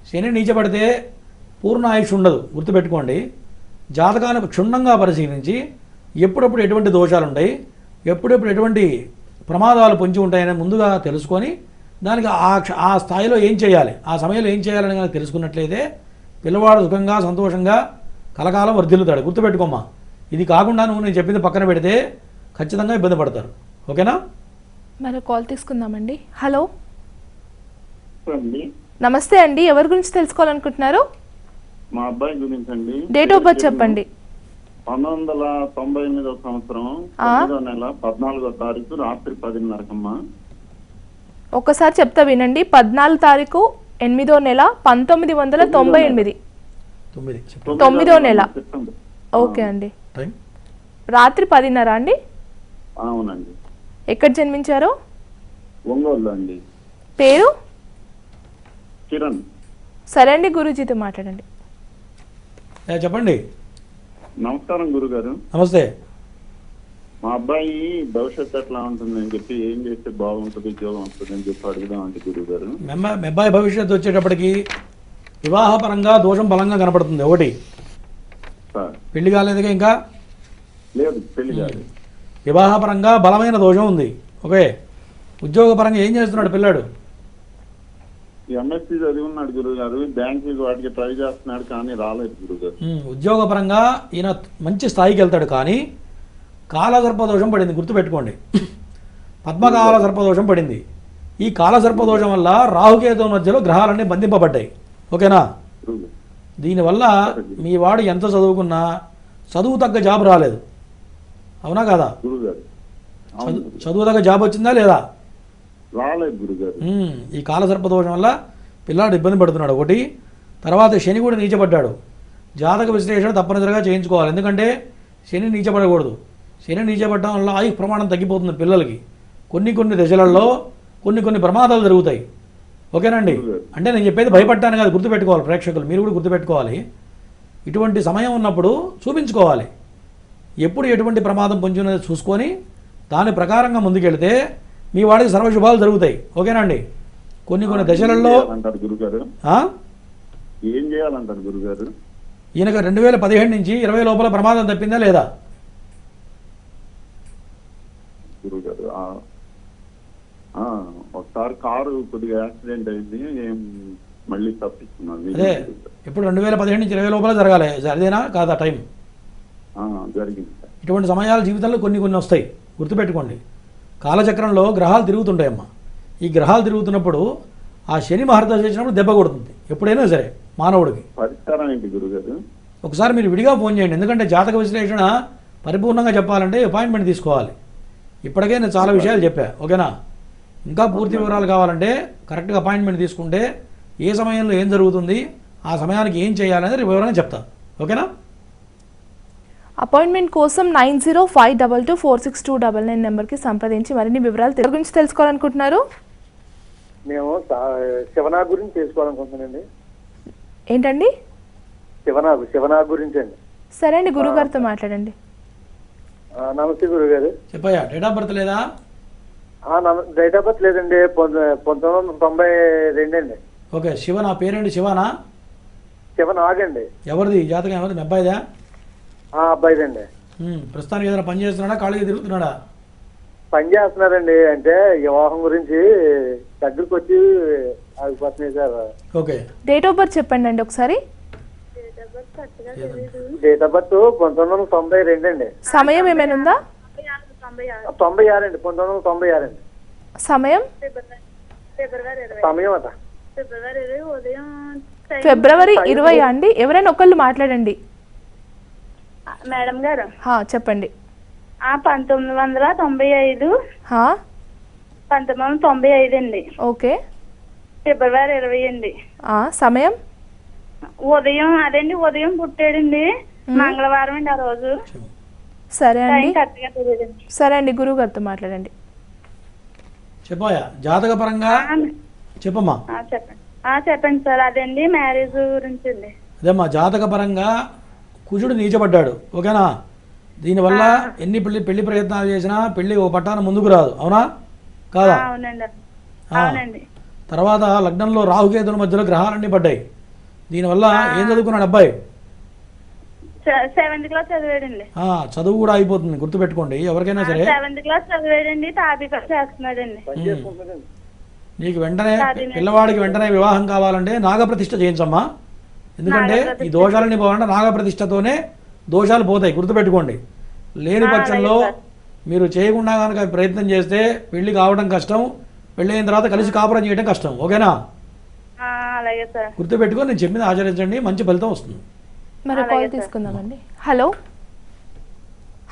శని నీచపడితే పూర్ణ ఆయుష్ ఉండదు, గుర్తుపెట్టుకోండి. జాతకాన్ని క్షుణ్ణంగా పరిశీలించి ఎప్పుడప్పుడు ఎటువంటి దోషాలు ఉంటాయి, ఎప్పుడెప్పుడు ఎటువంటి ప్రమాదాలు పొంచి ఉంటాయని ముందుగా తెలుసుకొని దానికి ఆ స్థాయిలో ఏం చేయాలి, ఆ సమయంలో ఏం చేయాలని కనుక తెలుసుకున్నట్లయితే పిల్లవాడు సుఖంగా సంతోషంగా కలకాలం వర్ధిల్లుతాడు. గుర్తుపెట్టుకోమ్మా. ఇది కాకుండా నువ్వు నేను చెప్పింది పక్కన పెడితే ఖచ్చితంగా ఇబ్బంది పడతారు, ఓకేనా? మరో కాల్ తీసుకుందామండి. హలో అండి, నమస్తే అండి, ఎవరి గురించి తెలుసుకోవాలనుకుంటున్నారు? మా అబ్బాయి గురించి అండి. డేట్ ఆఫ్ బర్త్ చెప్పండి. 1998వ సంవత్సరం 9వ నెల 14వ తారీఖు రాత్రి 10:30కమ్మా. ఒక్కసారి చెప్తా వినండి. 14 తారీఖు 8వ నెల 1998. 9వ నెల. ఓకే అండి. టైం రాత్రి 10:30 అండి. అవునండి. ఎక్కడ జన్మించారు? ఒంగోలు అండి. పేరు? కిరణ్. సరే అండి, గురూజీతో మాట్లాడండి. చెప్పండి. నమస్కారం గురుగారు. నమస్తే. మా అబ్బాయి భవిష్యత్తు ఎట్లా ఉంటుందని చెప్పి, ఏం చేస్తే బాగుంటుంది, ఉద్యోగం వస్తుంది అని చెప్పి అడుగుదామండి గురుగారు. మీ అబ్బాయి భవిష్యత్తు వచ్చేటప్పటికి వివాహపరంగా దోషం బలంగా కనపడుతుంది. ఒకటి, పెళ్లి కాలేదుగా ఇంకా? లేదు, పెళ్లి కాలేదు. వివాహపరంగా బలమైన దోషం ఉంది. ఓకే. ఉద్యోగపరంగా ఏం చేస్తున్నాడు పిల్లాడు? ఎంఎస్సీ చదివి ఉన్నాడు గురుగారు. బ్యాంకుకి వాటికి ట్రై చేస్తున్నాడు కానీ రాలేదు గురుగారు. ఉద్యోగపరంగా ఈయన మంచి స్థాయికి వెళ్తాడు, కానీ కాలసర్పదోషం పడింది, గుర్తుపెట్టుకోండి. పద్మకాల సర్పదోషం పడింది. ఈ కాలసర్పదోషం వల్ల రాహుకేతు మధ్యలో గ్రహాలన్నీ బంధింపబడ్డాయి, ఓకేనా? దీనివల్ల మీ వాడు ఎంత చదువుకున్నా చదువు తగ్గ జాబ్ రాలేదు, అవునా కదా? చదువు తగ్గ జాబ్ వచ్చిందా లేదా? రాలేదు గురుగారు. ఈ కాలసర్పదోషం వల్ల పిల్లాడు ఇబ్బంది పడుతున్నాడు, ఒకటి. తర్వాత శని కూడా నీచపడ్డాడు. జాతక విశ్లేషణ తప్పనిసరిగా చేయించుకోవాలి, ఎందుకంటే శని నీచపడకూడదు. శని నీచపడడం వల్ల ఆయుష్ ప్రమాణం తగ్గిపోతుంది పిల్లలకి. కొన్ని దశలలో కొన్ని ప్రమాదాలు జరుగుతాయి, ఓకేనండి? అంటే నేను చెప్పేది భయపడ్డాను కాదు, గుర్తుపెట్టుకోవాలి ప్రేక్షకులు, మీరు కూడా గుర్తుపెట్టుకోవాలి. ఇటువంటి సమయం ఉన్నప్పుడు చూపించుకోవాలి. ఎప్పుడు ఎటువంటి ప్రమాదం పొంచినది చూసుకొని దాని ప్రకారంగా ముందుకెళ్తే మీ వాడికి సర్వశుభాలు జరుగుతాయి, ఓకేనండి? కొన్ని దశలలో గురుగారు ఏం చేయాలంటారు గురుగారు? ఈయనకు 2017 నుంచి 20 లోపల ప్రమాదం తప్పిందా లేదా? గురుగారు ఒకసారి కారు కొద్దిగా యాక్సిడెంట్ అయింది, మళ్ళీ తప్పిస్తున్నాను. అదే ఇప్పుడు 2017 నుంచి 20 లోపల జరగాలి, అదేనా కాదా టైం? జరిగింది. ఇటువంటి సమయాలు జీవితంలో కొన్ని వస్తాయి, గుర్తుపెట్టుకోండి. కాలచక్రంలో గ్రహాలు తిరుగుతుంటాయమ్మా. ఈ గ్రహాలు తిరుగుతున్నప్పుడు ఆ శని మహర్దశ చేసినప్పుడు దెబ్బ కొడుతుంది. ఎప్పుడైనా సరే మానవుడికి. పరిష్కారం ఏంటి గురుగారు? ఒకసారి మీరు విడిగా ఫోన్ చేయండి, ఎందుకంటే జాతక విశ్లేషణ పరిపూర్ణంగా చెప్పాలంటే అపాయింట్మెంట్ తీసుకోవాలి. ఇప్పటికే నేను చాలా విషయాలు చెప్పా, ఓకేనా? ఇంకా పూర్తి వివరాలు కావాలంటే కరెక్ట్గా అపాయింట్మెంట్ తీసుకుంటే ఏ సమయంలో ఏం జరుగుతుంది, ఆ సమయానికి ఏం చేయాలనేది వివరంగా చెప్తా, ఓకేనా? అపాయింట్మెంట్ కోసం 9052246299 నెంబర్కి సంప్రదించి మరిన్ని వివరాలు గురించి తెలుసుకోవాలనుకుంటున్నారు. మేము శివనాగ్ గురించి తెలుసుకోవాలనుకుంటున్నానండి. ఏంటండి? శివనాగ్ గురించి అండి. సరే అండి, గురుగారితో మాట్లాడండి. నమస్తే గురుగారు. చెప్పయ్యా, డేట్ ఆఫ్ బర్త్ లేదా? డేట్ ఆఫ్ బర్త్ లేదండి, 1992 అండి. ఓకే, శివ, నా పేరేంటి? శివనా? శివనాగ్ అండి. ఎవరిది జాతకం? ఎవరిది? మీ అబ్బాయిదా? అబ్బాయిదండి. ప్రస్తుతానికి ఏదైనా పని చేస్తున్నాడా, ఖాళీగా తిరుగుతున్నాడా? పని చేస్తున్నారండి, అంటే వివాహం గురించి దగ్గరకు వచ్చి ఆగిపోతున్నాయి sir. Okay, date of birth చెప్పండి అండి ఒకసారి. డేట్ ఆఫ్ బర్త్ 1992 అండి. సమయం ఏమైనా ఉందా? 96 అండి, 1996 అండి. సమయం? సమయం అట ఫిబ్రవరి 20 అండి. ఎవరైనా ఒకళ్ళు మాట్లాడండి. మేడం గారు చెప్పండి. 1995 1995 అండి. ఓకే, ఫిబ్రవరి 20 అండి. సమయం? ఉదయం ఉదయం పుట్టాడండి, మంగళవారం అండి ఆ రోజు. సరే అండి, కరెక్ట్గా తెలియదండి. సరే అండి, గురువు గారితో మాట్లాడండి. చెప్పాయా జాతక పరంగా? చెప్పమ్మా. చెప్పండి సార్. అదండి మ్యారేజ్ గురించి అండి. అదేమ్మా, జాతక పరంగా కుజుడు నీచబడ్డాడు, ఓకేనా? దీనివల్ల ఎన్ని పెళ్లి ప్రయత్నాలు చేసినా పెళ్లి ఓ పట్టాన ముందుకు రాదు, అవునా కాదా? అవునండి. తర్వాత లగ్నంలో రాహుకేతుల మధ్యలో గ్రహాలన్నీ పడ్డాయి. దీనివల్ల ఏం చదువుకున్నాడు అబ్బాయి? 7th class చదివాడండి. చదువు కూడా అయిపోతుంది, గుర్తుపెట్టుకోండి ఎవరికైనా సరే. 7th క్లాస్ చదివాడండి, తాపీ కూడా చేస్తున్నాడండి. నీకు వెంటనే పిల్లవాడికి వెంటనే వివాహం కావాలంటే నాగప్రతిష్ఠ చేయించమ్మా. ఎందుకంటే ఈ దోషాలని పోవాలంటే నాగప్రతిష్ఠతోనే దోషాలు పోతాయి, గుర్తుపెట్టుకోండి. లేని పక్షంలో మీరు చేయకుండా కనుక ప్రయత్నం చేస్తే పెళ్లి కావడం కష్టం, పెళ్లి అయిన తర్వాత కలిసి కాపురం చేయడం కష్టం, ఓకేనా? అలాగే సార్. గుర్తుపెట్టుకొని నేను చెప్పింది ఆచరించండి, మంచి ఫలితం వస్తుంది. మరి కాల్ తీసుకుందామండి. హలో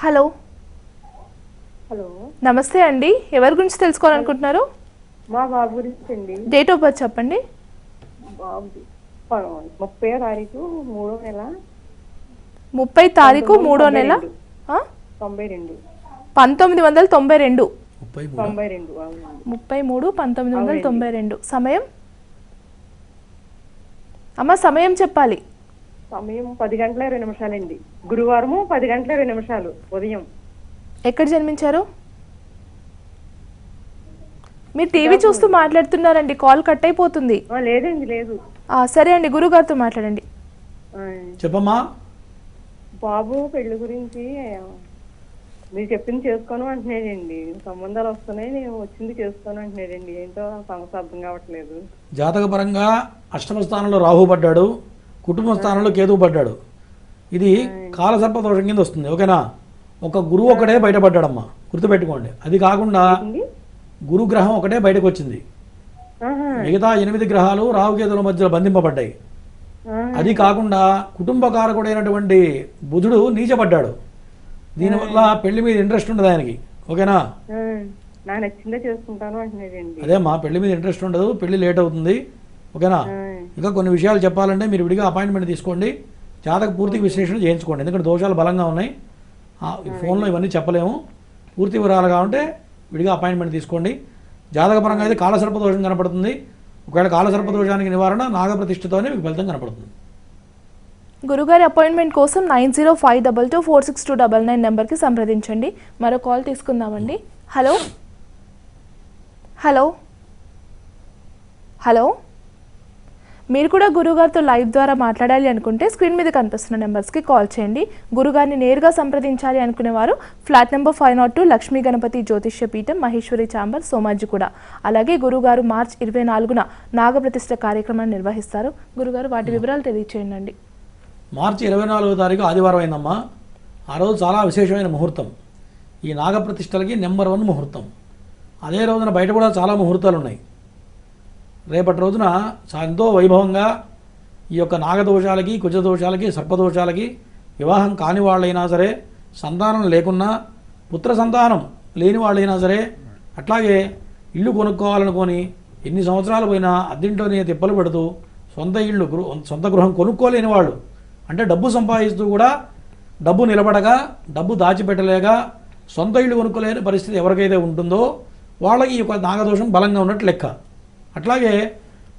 హలో హలో, నమస్తే అండి. ఎవరి గురించి తెలుసుకోవాలనుకుంటున్నారు? మా బాబు గురించి అండి. డేట్ ఆఫ్ బర్త్ చెప్పండి. బాబు 30వ తారీఖు 3వ నెల 30 తారీఖు 3వ నెల 92 1992. 92 33 1992. సమయం? అమ్మ సమయం చెప్పాలి. సమయం 10:20 అండి. గురువారము 10:20 ఉదయం. ఎక్కడ జన్మించారు? మీరు టీవీ చూస్తూ మాట్లాడుతున్నారండి, కాల్ కట్ అయిపోతుంది. లేదండి, లేదు. సరే అండి, గురుగారితో మాట్లాడండి. చెప్పమ్మా. బాబు పెళ్లి గురించి మీరు చెప్పింది చేసుకోను అంటున్నాడండి. సంబంధాలు వస్తున్నాయి, నేను వచ్చింది చేసుకోను అంటున్నాడండి. ఏంటో సమస్య అర్థం కావట్లేదు. జాతక పరంగా అష్టమ స్థానంలో రాహు పడ్డాడు, కుటుంబ స్థానంలో కేతువు పడ్డాడు. ఇది కాలసర్ప దోషం కింద వస్తుంది, ఓకేనా? ఒక గురువు ఒకటే బయటపడ్డాడమ్మా, గుర్తుపెట్టుకోండి. అది కాకుండా గురుగ్రహం ఒకటే బయటకు వచ్చింది. మిగతా 8 గ్రహాలు రాహుకేతుల మధ్యలో బంధింపబడ్డాయి. అది కాకుండా కుటుంబకారకుడైనటువంటి బుధుడు నీచపడ్డాడు. దీనివల్ల పెళ్లి మీద ఇంట్రెస్ట్ ఉండదు ఆయనకి, ఓకేనా? అదేమ్మా, పెళ్లి మీద ఇంట్రెస్ట్ ఉండదు, పెళ్లి లేట్ అవుతుంది, ఓకేనా? ఇంకా కొన్ని విషయాలు చెప్పాలంటే మీరు విడిగా అపాయింట్మెంట్ తీసుకోండి, జాతక పూర్తి విశ్లేషణ చేయించుకోండి. ఎందుకంటే దోషాలు బలంగా ఉన్నాయి, ఫోన్లో ఇవన్నీ చెప్పలేము. పూర్తి వివరాలు కావాలంటే విడిగా అపాయింట్మెంట్ తీసుకోండి. జాతకపరంగా అయితే కాలసర్ప దోషం కనపడుతుంది. ఒకవేళ కాలసర్ప దోషానికి నివారణ నాగప్రతిష్ఠతోనే మీకు ఫలితం కనపడుతుంది. గురుగారి అపాయింట్మెంట్ కోసం 9052246299 నెంబర్కి సంప్రదించండి. మరో కాల్ తీసుకుందామండి. హలో హలో హలో మీరు కూడా గురుగారితో లైవ్ ద్వారా మాట్లాడాలి అనుకుంటే స్క్రీన్ మీద కనిపిస్తున్న నెంబర్స్కి కాల్ చేయండి. గురుగారిని నేరుగా సంప్రదించాలి అనుకునేవారు ఫ్లాట్ నెంబర్ 502 లక్ష్మీ గణపతి జ్యోతిష్య పీఠం, మహేశ్వరి ఛాంబర్, సోమాజిగూడ. అలాగే గురుగారు మార్చి 24న నాగప్రతిష్ఠ కార్యక్రమాన్ని నిర్వహిస్తారు. గురుగారు వాటి వివరాలు తెలియచేయండి. మార్చి 24వ తారీఖు ఆదివారం అయిందమ్మా. ఆ రోజు చాలా విశేషమైన ముహూర్తం. ఈ నాగప్రతిష్ఠలకి నెంబర్ 1 ముహూర్తం. అదే రోజున బయట కూడా చాలా ముహూర్తాలు ఉన్నాయి. రేపటి రోజున ఎంతో వైభవంగా ఈ యొక్క నాగదోషాలకి, కుజదోషాలకి, సర్పదోషాలకి వివాహం కాని వాళ్ళైనా సరే, సంతానం లేకున్నా, పుత్ర సంతానం లేని వాళ్ళైనా సరే, అట్లాగే ఇల్లు కొనుక్కోవాలనుకొని ఎన్ని సంవత్సరాలు పోయినా అద్దెంట్లోనే తిప్పలు పెడుతూ సొంత గృహం కొనుక్కోలేని వాళ్ళు, అంటే డబ్బు సంపాదిస్తూ కూడా డబ్బు నిలబడక, డబ్బు దాచిపెట్టలేక సొంత ఇల్లు కొనుక్కోలేని పరిస్థితి ఎవరికైతే ఉంటుందో వాళ్ళకి ఈ యొక్క నాగదోషం బలంగా ఉన్నట్టు లెక్క. అట్లాగే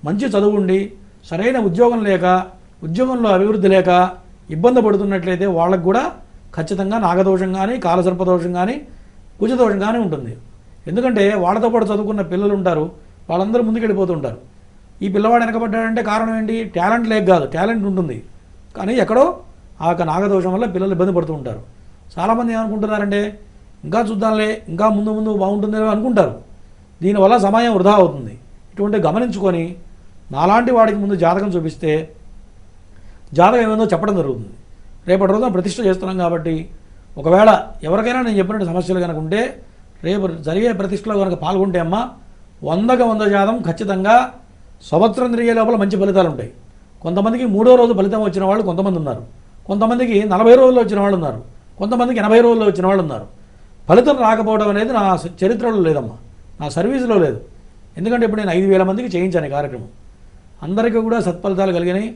మంచి చదువు ఉండి సరైన ఉద్యోగం లేక, ఉద్యోగంలో అభివృద్ధి లేక ఇబ్బంది పడుతున్నట్లయితే వాళ్ళకు కూడా ఖచ్చితంగా నాగదోషం కానీ, కాలసర్పదోషం కానీ, కుజదోషం కానీ ఉంటుంది. ఎందుకంటే వాళ్ళతో పాటు చదువుకున్న పిల్లలు ఉంటారు, వాళ్ళందరూ ముందుకెళ్ళిపోతుంటారు. ఈ పిల్లవాడు వెనకబడ్డాడంటే కారణం ఏంటి? టాలెంట్ లేక కాదు, టాలెంట్ ఉంటుంది, కానీ ఎక్కడో ఆ యొక్క నాగదోషం వల్ల పిల్లలు ఇబ్బంది పడుతూ ఉంటారు. చాలామంది ఏమనుకుంటున్నారంటే ఇంకా చూద్దాంలే, ఇంకా ముందు ముందు బాగుంటుందేమో అనుకుంటారు. దీనివల్ల సమయం వృధా అవుతుంది. ఇటువంటి గమనించుకొని నాలాంటి వాడికి ముందు జాతకం చూపిస్తే జాతకం ఏమైందో చెప్పడం జరుగుతుంది. రేపటి రోజున ప్రతిష్ఠ చేస్తున్నాం కాబట్టి ఒకవేళ ఎవరికైనా నేను చెప్పినట్టు సమస్యలు కనుక ఉంటే రేపు జరిగే ప్రతిష్టలో కనుక పాల్గొంటే అమ్మ 100% ఖచ్చితంగా సంవత్సరం తిరిగే లోపల మంచి ఫలితాలు ఉంటాయి. కొంతమందికి 3వ రోజు ఫలితం వచ్చిన వాళ్ళు కొంతమంది ఉన్నారు, కొంతమందికి 40 రోజుల్లో వచ్చిన వాళ్ళు ఉన్నారు, కొంతమందికి 80 రోజుల్లో వచ్చిన వాళ్ళు ఉన్నారు. ఫలితం రాకపోవడం అనేది నా చరిత్రలో లేదమ్మా, నా సర్వీసులో లేదు. ఎందుకంటే ఇప్పుడు నేను 5,000 మందికి చేయించాను ఈ కార్యక్రమం. అందరికీ కూడా సత్ఫలితాలు కలిగినాయి.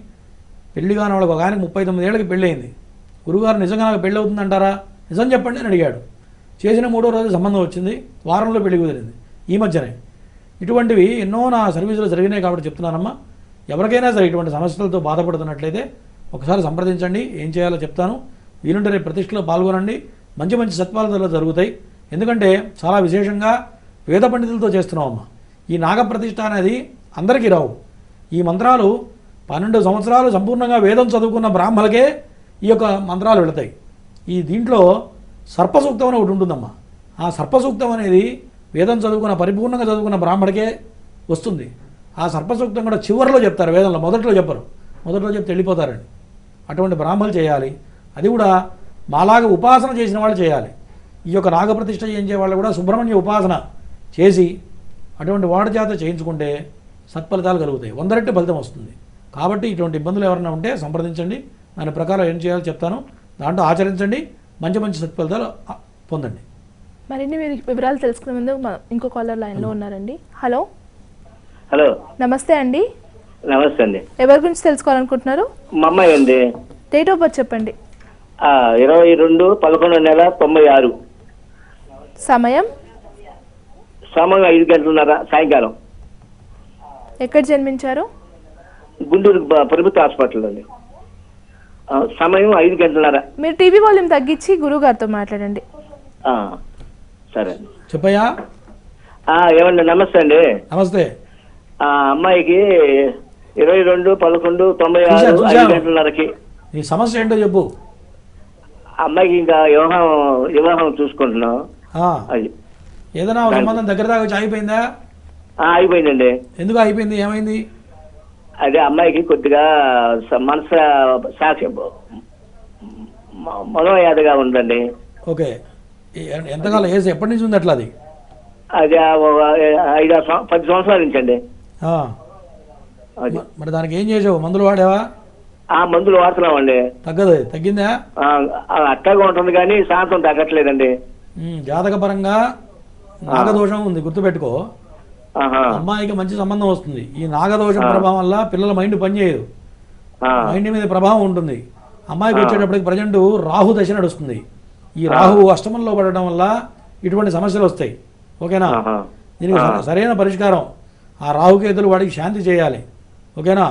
పెళ్లి కాని వాళ్ళకి ఒక ఆయనకి 39 ఏళ్ళకి పెళ్ళి అయింది. గురుగారు నిజంగా నాకు పెళ్ళి అవుతుందంటారా, నిజం చెప్పండి అని అడిగాడు. చేసిన 3వ రోజు సంబంధం వచ్చింది, వారంలో పెళ్లి కుదిరింది ఈ మధ్యనే. ఇటువంటివి ఎన్నో నా సర్వీసులో జరిగినాయి కాబట్టి చెప్తున్నానమ్మా. ఎవరికైనా సరే ఇటువంటి సమస్యలతో బాధపడుతున్నట్లయితే ఒకసారి సంప్రదించండి, ఏం చేయాలో చెప్తాను. వీలుంటే రేపు ప్రతిష్టలో పాల్గొనండి, మంచి మంచి సత్ఫలితాలు జరుగుతాయి. ఎందుకంటే చాలా విశేషంగా వేద పండితులతో చేస్తున్నామమ్మా. ఈ నాగప్రతిష్ఠ అనేది అందరికీ రావు. ఈ మంత్రాలు 12 సంవత్సరాలు సంపూర్ణంగా వేదం చదువుకున్న బ్రాహ్మణులకే ఈ యొక్క మంత్రాలు వెళతాయి. దీంట్లో సర్పసూక్తం అని ఒకటి ఉంటుందమ్మా. ఆ సర్పసూక్తం అనేది వేదం చదువుకున్న, పరిపూర్ణంగా చదువుకున్న బ్రాహ్మడికే వస్తుంది. ఆ సర్పసూక్తం కూడా చివరిలో చెప్తారు, వేదంలో మొదట్లో చెప్పరు. మొదట్లో చెప్తే వెళ్ళిపోతారండి. అటువంటి బ్రాహ్మణులు చేయాలి. అది కూడా మాలాగా ఉపాసన చేసిన వాళ్ళు చేయాలి. ఈ యొక్క నాగప్రతిష్ఠ చేయించే వాళ్ళు కూడా సుబ్రహ్మణ్య ఉపాసన చేసి అటువంటి వాడి చేత చేయించుకుంటే సత్ఫలితాలు కలుగుతాయి, 100 రెట్లు ఫలితం వస్తుంది. కాబట్టి ఇటువంటి ఇబ్బందులు ఎవరైనా ఉంటే సంప్రదించండి, దాని ప్రకారం ఏం చేయాలో చెప్తాను, దాంట్లో ఆచరించండి, మంచి మంచి సత్ఫలితాలు పొందండి. మరిన్ని వివరాలు తెలుసుకునే ముందు ఇంకో కాలర్ లైన్లో ఉన్నారండి. హలో హలో, నమస్తే అండి. నమస్తే అండి. ఎవరి గురించి తెలుసుకోవాలనుకుంటున్నారు? మా అమ్మాయి అండి. డేట్ ఆఫ్ బర్త్ చెప్పండి. 22/11/96. సమయం 5 గంటలన్నర సాయంకాలం. ఎక్కడ జన్మించారు? గుంటూరు ప్రభుత్వ హాస్పిటల్ అండి. సమయం 5 గంటలన్నర. మీరు టీవీ వాల్యూమ్ తగ్గించి గురువు గారితో మాట్లాడండి. సరే చెప్పయ్యా. ఏమండి, నమస్తే అండి. నమస్తే. అమ్మాయికి 22/11/96 5 గంటలన్నరకి. నీ సమస్య ఏంటో చెప్పు. అమ్మాయికి ఇంకా వివాహం చూసుకుంటున్నాం. అది ఏదైనా సంబంధం దగ్గర దాకా వచ్చి అయిపోయిందా? అయిపోయిందండి. ఎందుకు అయిపోయింది, ఏమైంది? అదే అమ్మాయికి కొద్దిగా మనసు మనోయాదగా ఉందండి. ఓకే, ఎంతకాలం ఎప్పటి నుంచి ఉంది అట్లా? అది 10 సంవత్సరాల నుంచి అండి. మరి దానికి ఏం చేసావు? మందులు వాడావా? మందులు వాడుతున్నామండి. తగ్గదు. తగ్గిందా? అట్టగా ఉంటుంది కానీ శాంతం తగ్గట్లేదండి. జాతకపరంగా నాగదోషం ఉంది, గుర్తుపెట్టుకో. అమ్మాయికి మంచి సంబంధం వస్తుంది. ఈ నాగదోషం ప్రభావం వల్ల పిల్లల మైండ్ పనిచేయదు, మైండ్ మీద ప్రభావం ఉంటుంది. అమ్మాయికి వచ్చేటప్పటికి ప్రజెంట్ రాహు దశ నడుస్తుంది. ఈ రాహు అష్టమంలో పడటం వల్ల ఇటువంటి సమస్యలు వస్తాయి. ఓకేనా? దీనికి సరైన పరిష్కారం ఆ రాహుకేతులు వాడికి శాంతి చేయాలి. ఓకేనా?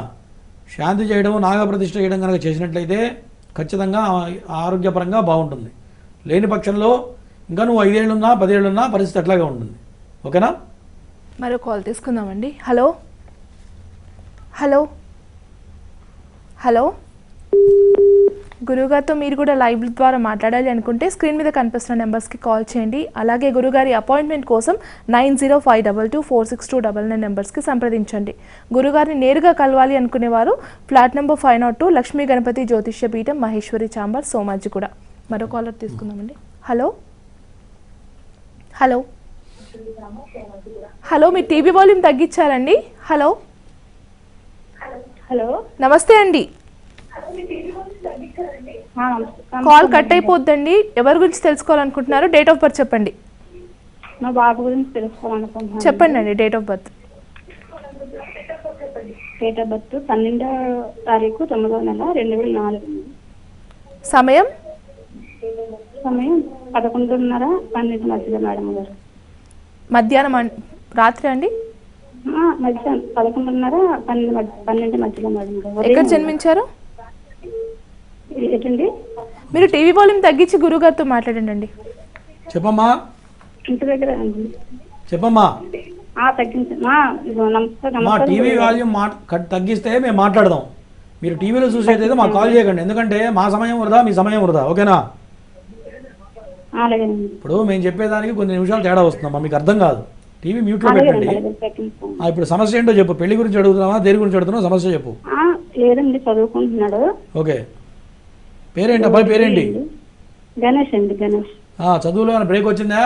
శాంతి చేయడం, నాగప్రతిష్ఠ చేయడం కనుక చేసినట్లయితే ఖచ్చితంగా ఆరోగ్యపరంగా బాగుంటుంది. లేని పక్షంలో ఇంకా నువ్వు 5 ఏళ్ళున్నా 10 ఏళ్ళున్నా పరిస్థితి అట్లాగే ఉంటుంది. ఓకేనా? మరో కాల్ తీసుకుందామండి. హలో హలో హలో గురుగారితో మీరు కూడా లైవ్ ద్వారా మాట్లాడాలి అనుకుంటే స్క్రీన్ మీద కనిపిస్తున్న నెంబర్స్కి కాల్ చేయండి. అలాగే గురుగారి అపాయింట్మెంట్ కోసం 9052246299 నెంబర్స్కి సంప్రదించండి. గురుగారిని నేరుగా కలవాలి అనుకునేవారు ఫ్లాట్ నెంబర్ 502 లక్ష్మీ గణపతి జ్యోతిష్య పీఠం, మహేశ్వరి చాంబర్, సోమాజిగూడ. మరో కాలర్ తీసుకుందామండి. హలో హలో హలో, మీ టీవీ వాల్యూమ్ తగ్గించారండి. హలో హలో నమస్తే అండి. కాల్ కట్ అయిపోద్దండి. ఎవరి గురించి తెలుసుకోవాలనుకుంటున్నారు? డేట్ ఆఫ్ బర్త్ చెప్పండి. మా బాబు గురించి తెలుసుకోవాలనుకుంటున్నాను. చెప్పండి అండి. Date of birth. Date of birth 12వ తారీఖు 9వ నెల 2004. సమయం 11:30 12 మధ్యలో మేడం గారు. మధ్యాహ్నం రాత్రి అండి? మధ్యాహ్నం 11:30 12 మధ్యలో మేడం గారు. ఎక్కడ జన్మించారు? ఏంటండి? మీరు టీవీ వాల్యూమ్ తగ్గించి గురుగారితో మాట్లాడండి. చెప్పమ్మా. ఇంటి దగ్గర అండి. చెప్పమ్మా. మా టీవీ వాల్యూమ్ తగ్గిస్తే మేము మాట్లాడదాం. మీరు టీవీలో చూసేదైతే మాకు కాల్ చేయకండి, ఎందుకంటే మా సమయం వృధా, మీ సమయం వృధా. ఓకేనా? ఇప్పుడు మేము చెప్పేదానికి కొన్ని నిమిషాలు తేడా వస్తుందమ్మా, మీకు అర్థం కాదు. టీవీ మ్యూట్లో పెట్టండి. ఇప్పుడు సమస్య ఏంటో చెప్పు. పెళ్లి గురించి అడుగుతున్నావా, దేని గురించి అడుగుతున్నావు? సమస్య చెప్పు. లేదండి, చదువుకుంటున్నాడు. ఓకే. పేరేంటి అబ్బాయి? పేరేంటి? గణేష్ అండి. గణేష్. చదువులో ఏమైనా బ్రేక్ వచ్చిందా?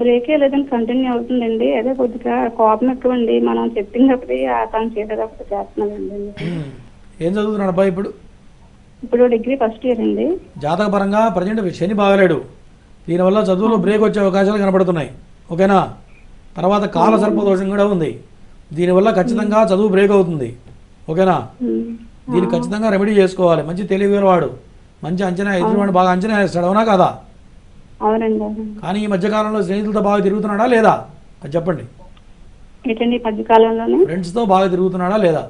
బ్రేకే లేదని కంటిన్యూ అవుతుందండి. అదే కొద్దిగా కోపం ఎక్కువ అండి. మనం చెప్పినప్పుడు తను చేసేటప్పుడు చేస్తున్నాడండి. ఏం చదువుతున్నాడు అబ్బాయి ఇప్పుడు? ఇప్పుడు డిగ్రీ ఫస్ట్ ఇయర్ అండి. జాతక పరంగా ప్రజెంట్ శని బాగలేడు, దీనివల్ల చదువులో బ్రేక్ వచ్చే అవకాశాలు కనబడుతున్నాయి. ఓకేనా? తర్వాత కాల సర్పదోషం కూడా ఉంది, దీనివల్ల ఖచ్చితంగా చదువు బ్రేక్ అవుతుంది. ఓకేనా? దీన్ని ఖచ్చితంగా రెమెడీ చేసుకోవాలి. మంచి తెలివిగలవాడు, మంచి అంచనా, ఎదురువాడు బాగా అంచనా వేస్తాడు. అవునా కదా? అవునండి. కానీ ఈ మధ్యకాలంలో స్నేహితులతో బాగా తిరుగుతున్నాడా లేదా అది చెప్పండి. ఏంటండి మధ్యకాలంలోనే? ఫ్రెండ్స్తో బాగా తిరుగుతున్నాడా లేదా?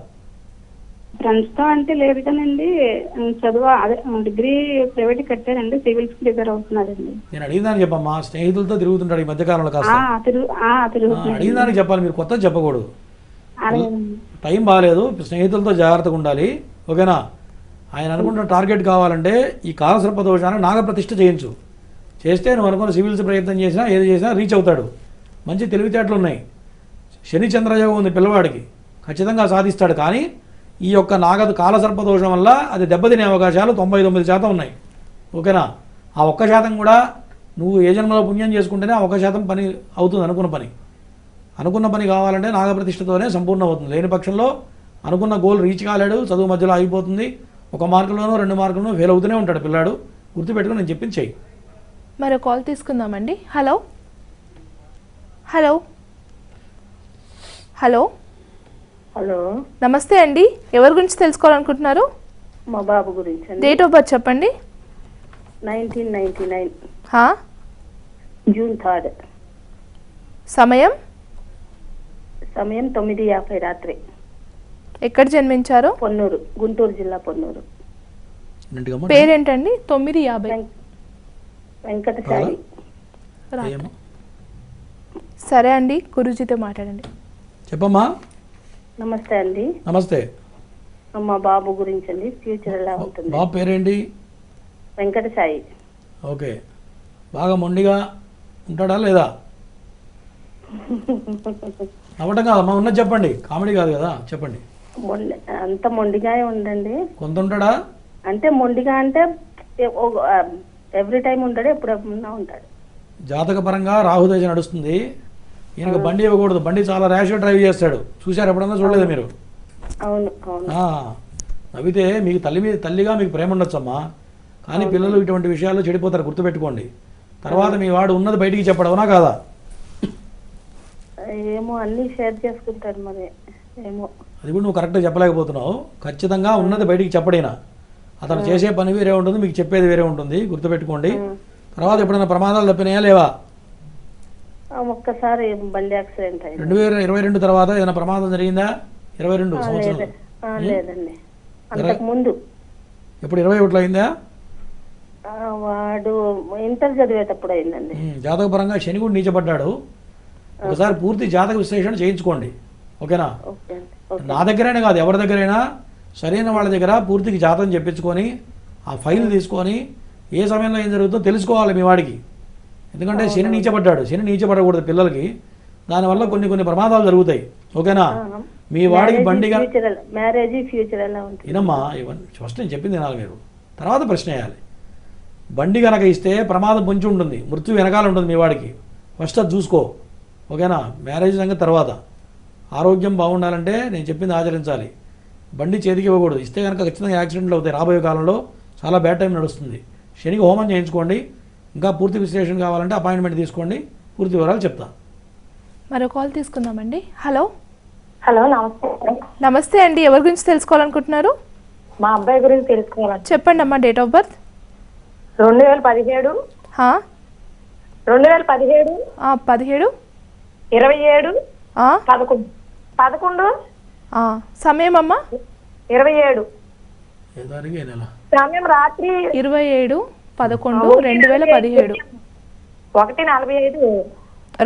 ఫ్రెండ్స్ తో అంటే లేదు కానండి. చదువు అదే డిగ్రీ ప్రైవేట్ కట్టారండి, సివిల్స్ ప్రిపేర్ అవుతున్నారండి. నేను అడిగిందానికి చెప్పమ్మా. స్నేహితులతో తిరుగుతుంటాడు ఈ మధ్యకాలంలో కాస్త. అడిగిందానికి చెప్పాలి, మీరు కొత్త చెప్పకూడదు. టైం బాగాలేదు, స్నేహితులతో జాగ్రత్తగా ఉండాలి. ఓకేనా? ఆయన అనుకుంటున్న టార్గెట్ కావాలంటే ఈ కాలసర్ప దోషాన్ని నాగప్రతిష్ఠ చేయించు. చేస్తే నువ్వు అనుకున్న సివిల్స్ ప్రయత్నం చేసినా ఏది చేసినా రీచ్ అవుతాడు. మంచి తెలివితేటలు ఉన్నాయి, శని చంద్రయోగం ఉంది పిల్లవాడికి, ఖచ్చితంగా సాధిస్తాడు. కానీ ఈ యొక్క కాలసర్ప దోషం వల్ల అది దెబ్బతినే అవకాశాలు 99% ఉన్నాయి. ఓకేనా? ఆ 1% కూడా నువ్వు ఏ జన్మలో పుణ్యం చేసుకుంటేనే ఆ 1% పని అవుతుంది. అనుకున్న పని కావాలంటే నాగప్రతిష్ఠతోనే సంపూర్ణ అవుతుంది. లేని పక్షంలో అనుకున్న గోల్ రీచ్ కాలేడు, చదువు మధ్యలో ఆగిపోతుంది. 1 మార్కులోనో 2 మార్కులోనో ఫెయిల్ అవుతూనే ఉంటాడు పిల్లాడు. గుర్తుపెట్టుకుని నేను చెప్పింది చెయ్యి. మరో కాల్ తీసుకుందామండి. హలో హలో హలో హలో, నమస్తే అండి. ఎవరి గురించి తెలుసుకోవాలనుకుంటున్నారు? మా బాబు గురించి. డేట్ ఆఫ్ బర్త్ చెప్పండి. 1999 జూన్ 3. సమయం 9:50 రాత్రి. ఎక్కడ జన్మించారు? పొన్నూరు, గుంటూరు జిల్లా పొన్నూరు. పేరేంటండి? 9:50. వెంకటసాయి. సరే అండి, గురూజీతో మాట్లాడండి. చెప్పమ్మా. నమస్తే అండి. నమస్తే. మా బాబు గురించి అండి. ఫ్యూచర్ ఎలా ఉంటుంది? బాబు పేరేంటి? వెంకటసాయి. ఓకే. బాగా మొండిగా ఉంటాడా లేదా? నవ్వటం కాదమ్మా, ఉన్నది చెప్పండి, కామెడీ కాదు కదా, చెప్పండి. అంత మొండిగానే ఉండండి. కొంత ఉంటాడా? అంటే మొండిగా అంటే ఎవ్రీ టైం ఉంటాడు, ఎప్పుడన్నా ఉంటాడు. జాతక పరంగా రాహుదశ నడుస్తుంది. ఈయనకు బండి ఇవ్వకూడదు, బండి చాలా ర్యాష్గా డ్రైవ్ చేస్తాడు. చూశారు ఎప్పుడన్నా? చూడలేదు మీరు? అవును అవును. నవ్వితే మీకు తల్లిగా మీకు ప్రేమ ఉండొచ్చమ్మా, కానీ పిల్లలు ఇటువంటి విషయాల్లో చెడిపోతారు, గుర్తుపెట్టుకోండి. తర్వాత మీ వాడు ఉన్నది బయటికి చెప్పడవునా కాదా? ఏమో అన్ని షేర్ చేసుకుంటాడు మరి. ఏమో అది కూడా నువ్వు కరెక్ట్గా చెప్పలేకపోతున్నావు. ఖచ్చితంగా ఉన్నది బయటికి చెప్పడైనా అతను చేసే పని వేరే ఉంటుంది, మీకు చెప్పేది వేరే ఉంటుంది, గుర్తుపెట్టుకోండి. తర్వాత ఎప్పుడైనా ప్రమాదాలు తప్పినాయా లేవా? ఒక్కసారి బండి యాక్సిడెంట్ అయింది. 2022 తర్వాత ఏదైనా ప్రమాదం జరిగిందా? 22 సంవత్సరం లేదండి, అంతకు ముందు. ఇప్పుడు 21లో అయిందా? వాడు ఇంటర్ చదివేటప్పుడు అయిందండి. జాతక పరంగా శని కూడా నీచపడ్డాడు. ఒకసారి పూర్తి జాతక విశ్లేషణ చేయించుకోండి. ఓకేనా? నా దగ్గరైనా కాదు, ఎవరి దగ్గరైనా సరైన వాళ్ళ దగ్గర పూర్తికి జాతకం చెప్పించుకొని ఆ ఫైల్ తీసుకొని ఏ సమయంలో ఏం జరుగుతుందో తెలుసుకోవాలి మీ వాడికి. ఎందుకంటే శని నీచపడ్డాడు, శని నీచపడకూడదు పిల్లలకి, దానివల్ల కొన్ని ప్రమాదాలు జరుగుతాయి. ఓకేనా? మీ వాడికి బండిగా మ్యారేజ్ ఫ్యూచర్ ఎలా ఉంటుంది? ఇనమ్మా, ఫస్ట్ నేను చెప్పింది వినాలి మీరు, తర్వాత ప్రశ్న వేయాలి. బండి కనుక ఇస్తే ప్రమాదం పొంచి ఉంటుంది, మృత్యు వెనకాల ఉంటుంది మీ వాడికి. ఫస్ట్ అది చూసుకో. ఓకేనా? మ్యారేజ్ సంగతి తర్వాత. ఆరోగ్యం బాగుండాలంటే నేను చెప్పింది ఆచరించాలి. బండి చేతికి ఇవ్వకూడదు. ఇస్తే కనుక ఖచ్చితంగా యాక్సిడెంట్లు అవుతాయి. రాబోయే కాలంలో చాలా బ్యాడ్ టైం నడుస్తుంది. శనికి హోమం చేయించుకోండి. ఇంకా పూర్తి విశ్లేషణ కావాలంటే అపాయింట్మెంట్ తీసుకోండి, పూర్తి వివరాలు చెప్తా. మరో కాల్ తీసుకుందామండి. హలో హలో, నమస్తే. నమస్తే అండి, ఎవరి గురించి తెలుసుకోవాలనుకుంటున్నారు? మా అబ్బాయి గురించి తెలుసుకోవాలండి. చెప్పండి అమ్మా. డేట్ ఆఫ్ బర్త్ 2017 2017 17 27 11 సమయం అమ్మా 27 సమయం రాత్రి 27/11/2017 1:45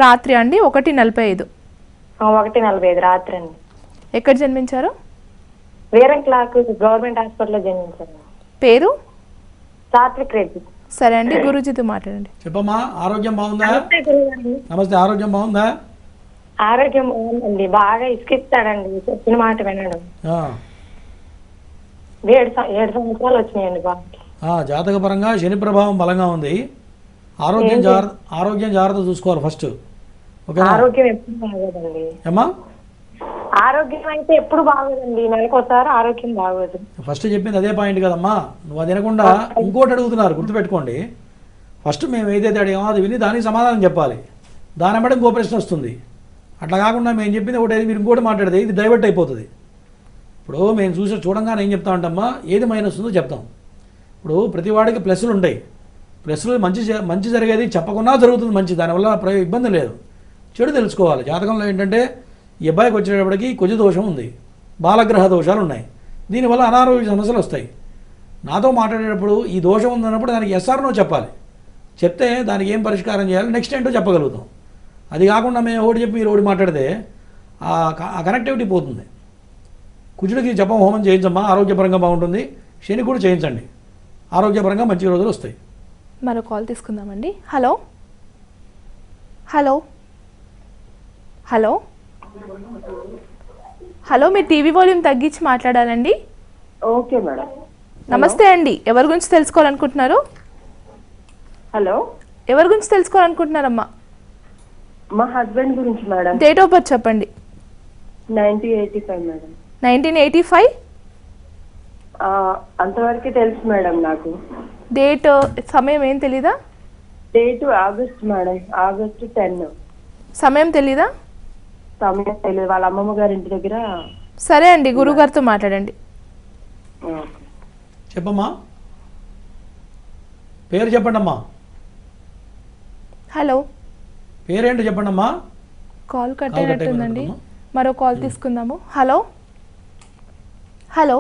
రాత్రి అండి. 1:45 1:45 రాత్రి అండి. ఎక్కడ జన్మించారు? వేరం క్లాక్ గవర్నమెంట్ హాస్పిటల్లో జన్మించారు. పేరు? సాత్విక్ రెడ్డి. సరే అండి, గురూజీతో మాట్లాడండి. చెప్పమ్మా. ఆరోగ్యం బాగుందా? నమస్తే. ఆరోగ్యం బాగుందా? ఆరోగ్యం బాగుందండి. బాగా ఇసుకిస్తాడండి, చెప్పిన మాట వినడం. 7 సంవత్సరాలు వచ్చినాయండి బాబుకి. జాతక పరంగా శని ప్రభావం బలంగా ఉంది. ఆరోగ్యం జాగ్రత్త చూసుకోవాలి ఫస్ట్. ఆరోగ్యం ఎప్పుడు బాగోదండి. ఏమ్మా? ఆరోగ్యం అయితే ఎప్పుడు బాగోదండి, నెలకోసారి ఆరోగ్యం బాగోదు. ఫస్ట్ చెప్పింది అదే పాయింట్ కదమ్మా. నువ్వు అది వినకుండా ఇంకోటి అడుగుతున్నారు, గుర్తుపెట్టుకోండి. ఫస్ట్ మేము ఏదైతే అడిగామో అది విని దానికి సమాధానం చెప్పాలి. దాని బట్టి ఇంకో ప్రశ్న వస్తుంది. అట్లా కాకుండా మేము చెప్పింది ఒకటి మీరు ఇంకోటి మాట్లాడితే ఇది డైవర్ట్ అయిపోతుంది. ఇప్పుడు మేము చూడంగానే ఏం చెప్తామంటమ్మా, ఏది మైనస్ ఉందో చెప్తాం. ఇప్పుడు ప్రతి వాడికి ప్లస్లు ఉంటాయి. ప్లస్లు మంచి జరిగేది చెప్పకుండా జరుగుతుంది మంచి, దానివల్ల ఇబ్బంది లేదు. చెడు తెలుసుకోవాలి. జాతకంలో ఏంటంటే ఈ అబ్బాయికి వచ్చేటప్పటికి కుజ దోషం ఉంది, బాలగ్రహ దోషాలు ఉన్నాయి. దీనివల్ల అనారోగ్య సమస్యలు వస్తాయి. నాతో మాట్లాడేటప్పుడు ఈ దోషం ఉందన్నప్పుడు దానికి ఎస్ఆర్నో చెప్పాలి. చెప్తే దానికి ఏం పరిష్కారం చేయాలి, నెక్స్ట్ ఏంటో చెప్పగలుగుతాం. అది కాకుండా మేము ఒకటి చెప్పి మీరు ఒకటి మాట్లాడితే ఆ కనెక్టివిటీ పోతుంది. కుజుడికి జపం హోమం చేయించమ్మా, ఆరోగ్యపరంగా బాగుంటుంది. శని కూడా చేయించండి, ఆరోగ్యపరంగా మంచి రోజులు వస్తాయి. మరో కాల్ తీసుకుందామండి. హలో హలో హలో హలో, మీ టీవీ వాల్యూమ్ తగ్గించి మాట్లాడాలండి. Okay madam. నమస్తే అండి, ఎవరి గురించి తెలుసుకోవాలనుకుంటున్నారు? హలో, ఎవరి గురించి తెలుసుకోవాలనుకుంటున్నారమ్మా? మా హస్బెండ్ గురించి మేడం. డేట్ ఆఫ్ బర్త్ చెప్పండి. 1985 మేడం. 1985? అంతవరకు తెలుసు మేడం నాకు. డేట్ సమయం ఏం తెలీదా? Date August madam, August 10. సమయం తెలీదా? సమయం తెలియదు, వాళ్ళ అమ్మమ్మ గారి ఇంటి దగ్గర. సరే అండి, గురుగారితో మాట్లాడండి. చెప్పమ్మా, పేరు చెప్పండి అమ్మా. హలో, పేరేంటో చెప్పండి అమ్మా. కాల్ కట్ అయినట్టుందండి, మరో కాల్ తీసుకుందాము. హలో హలో,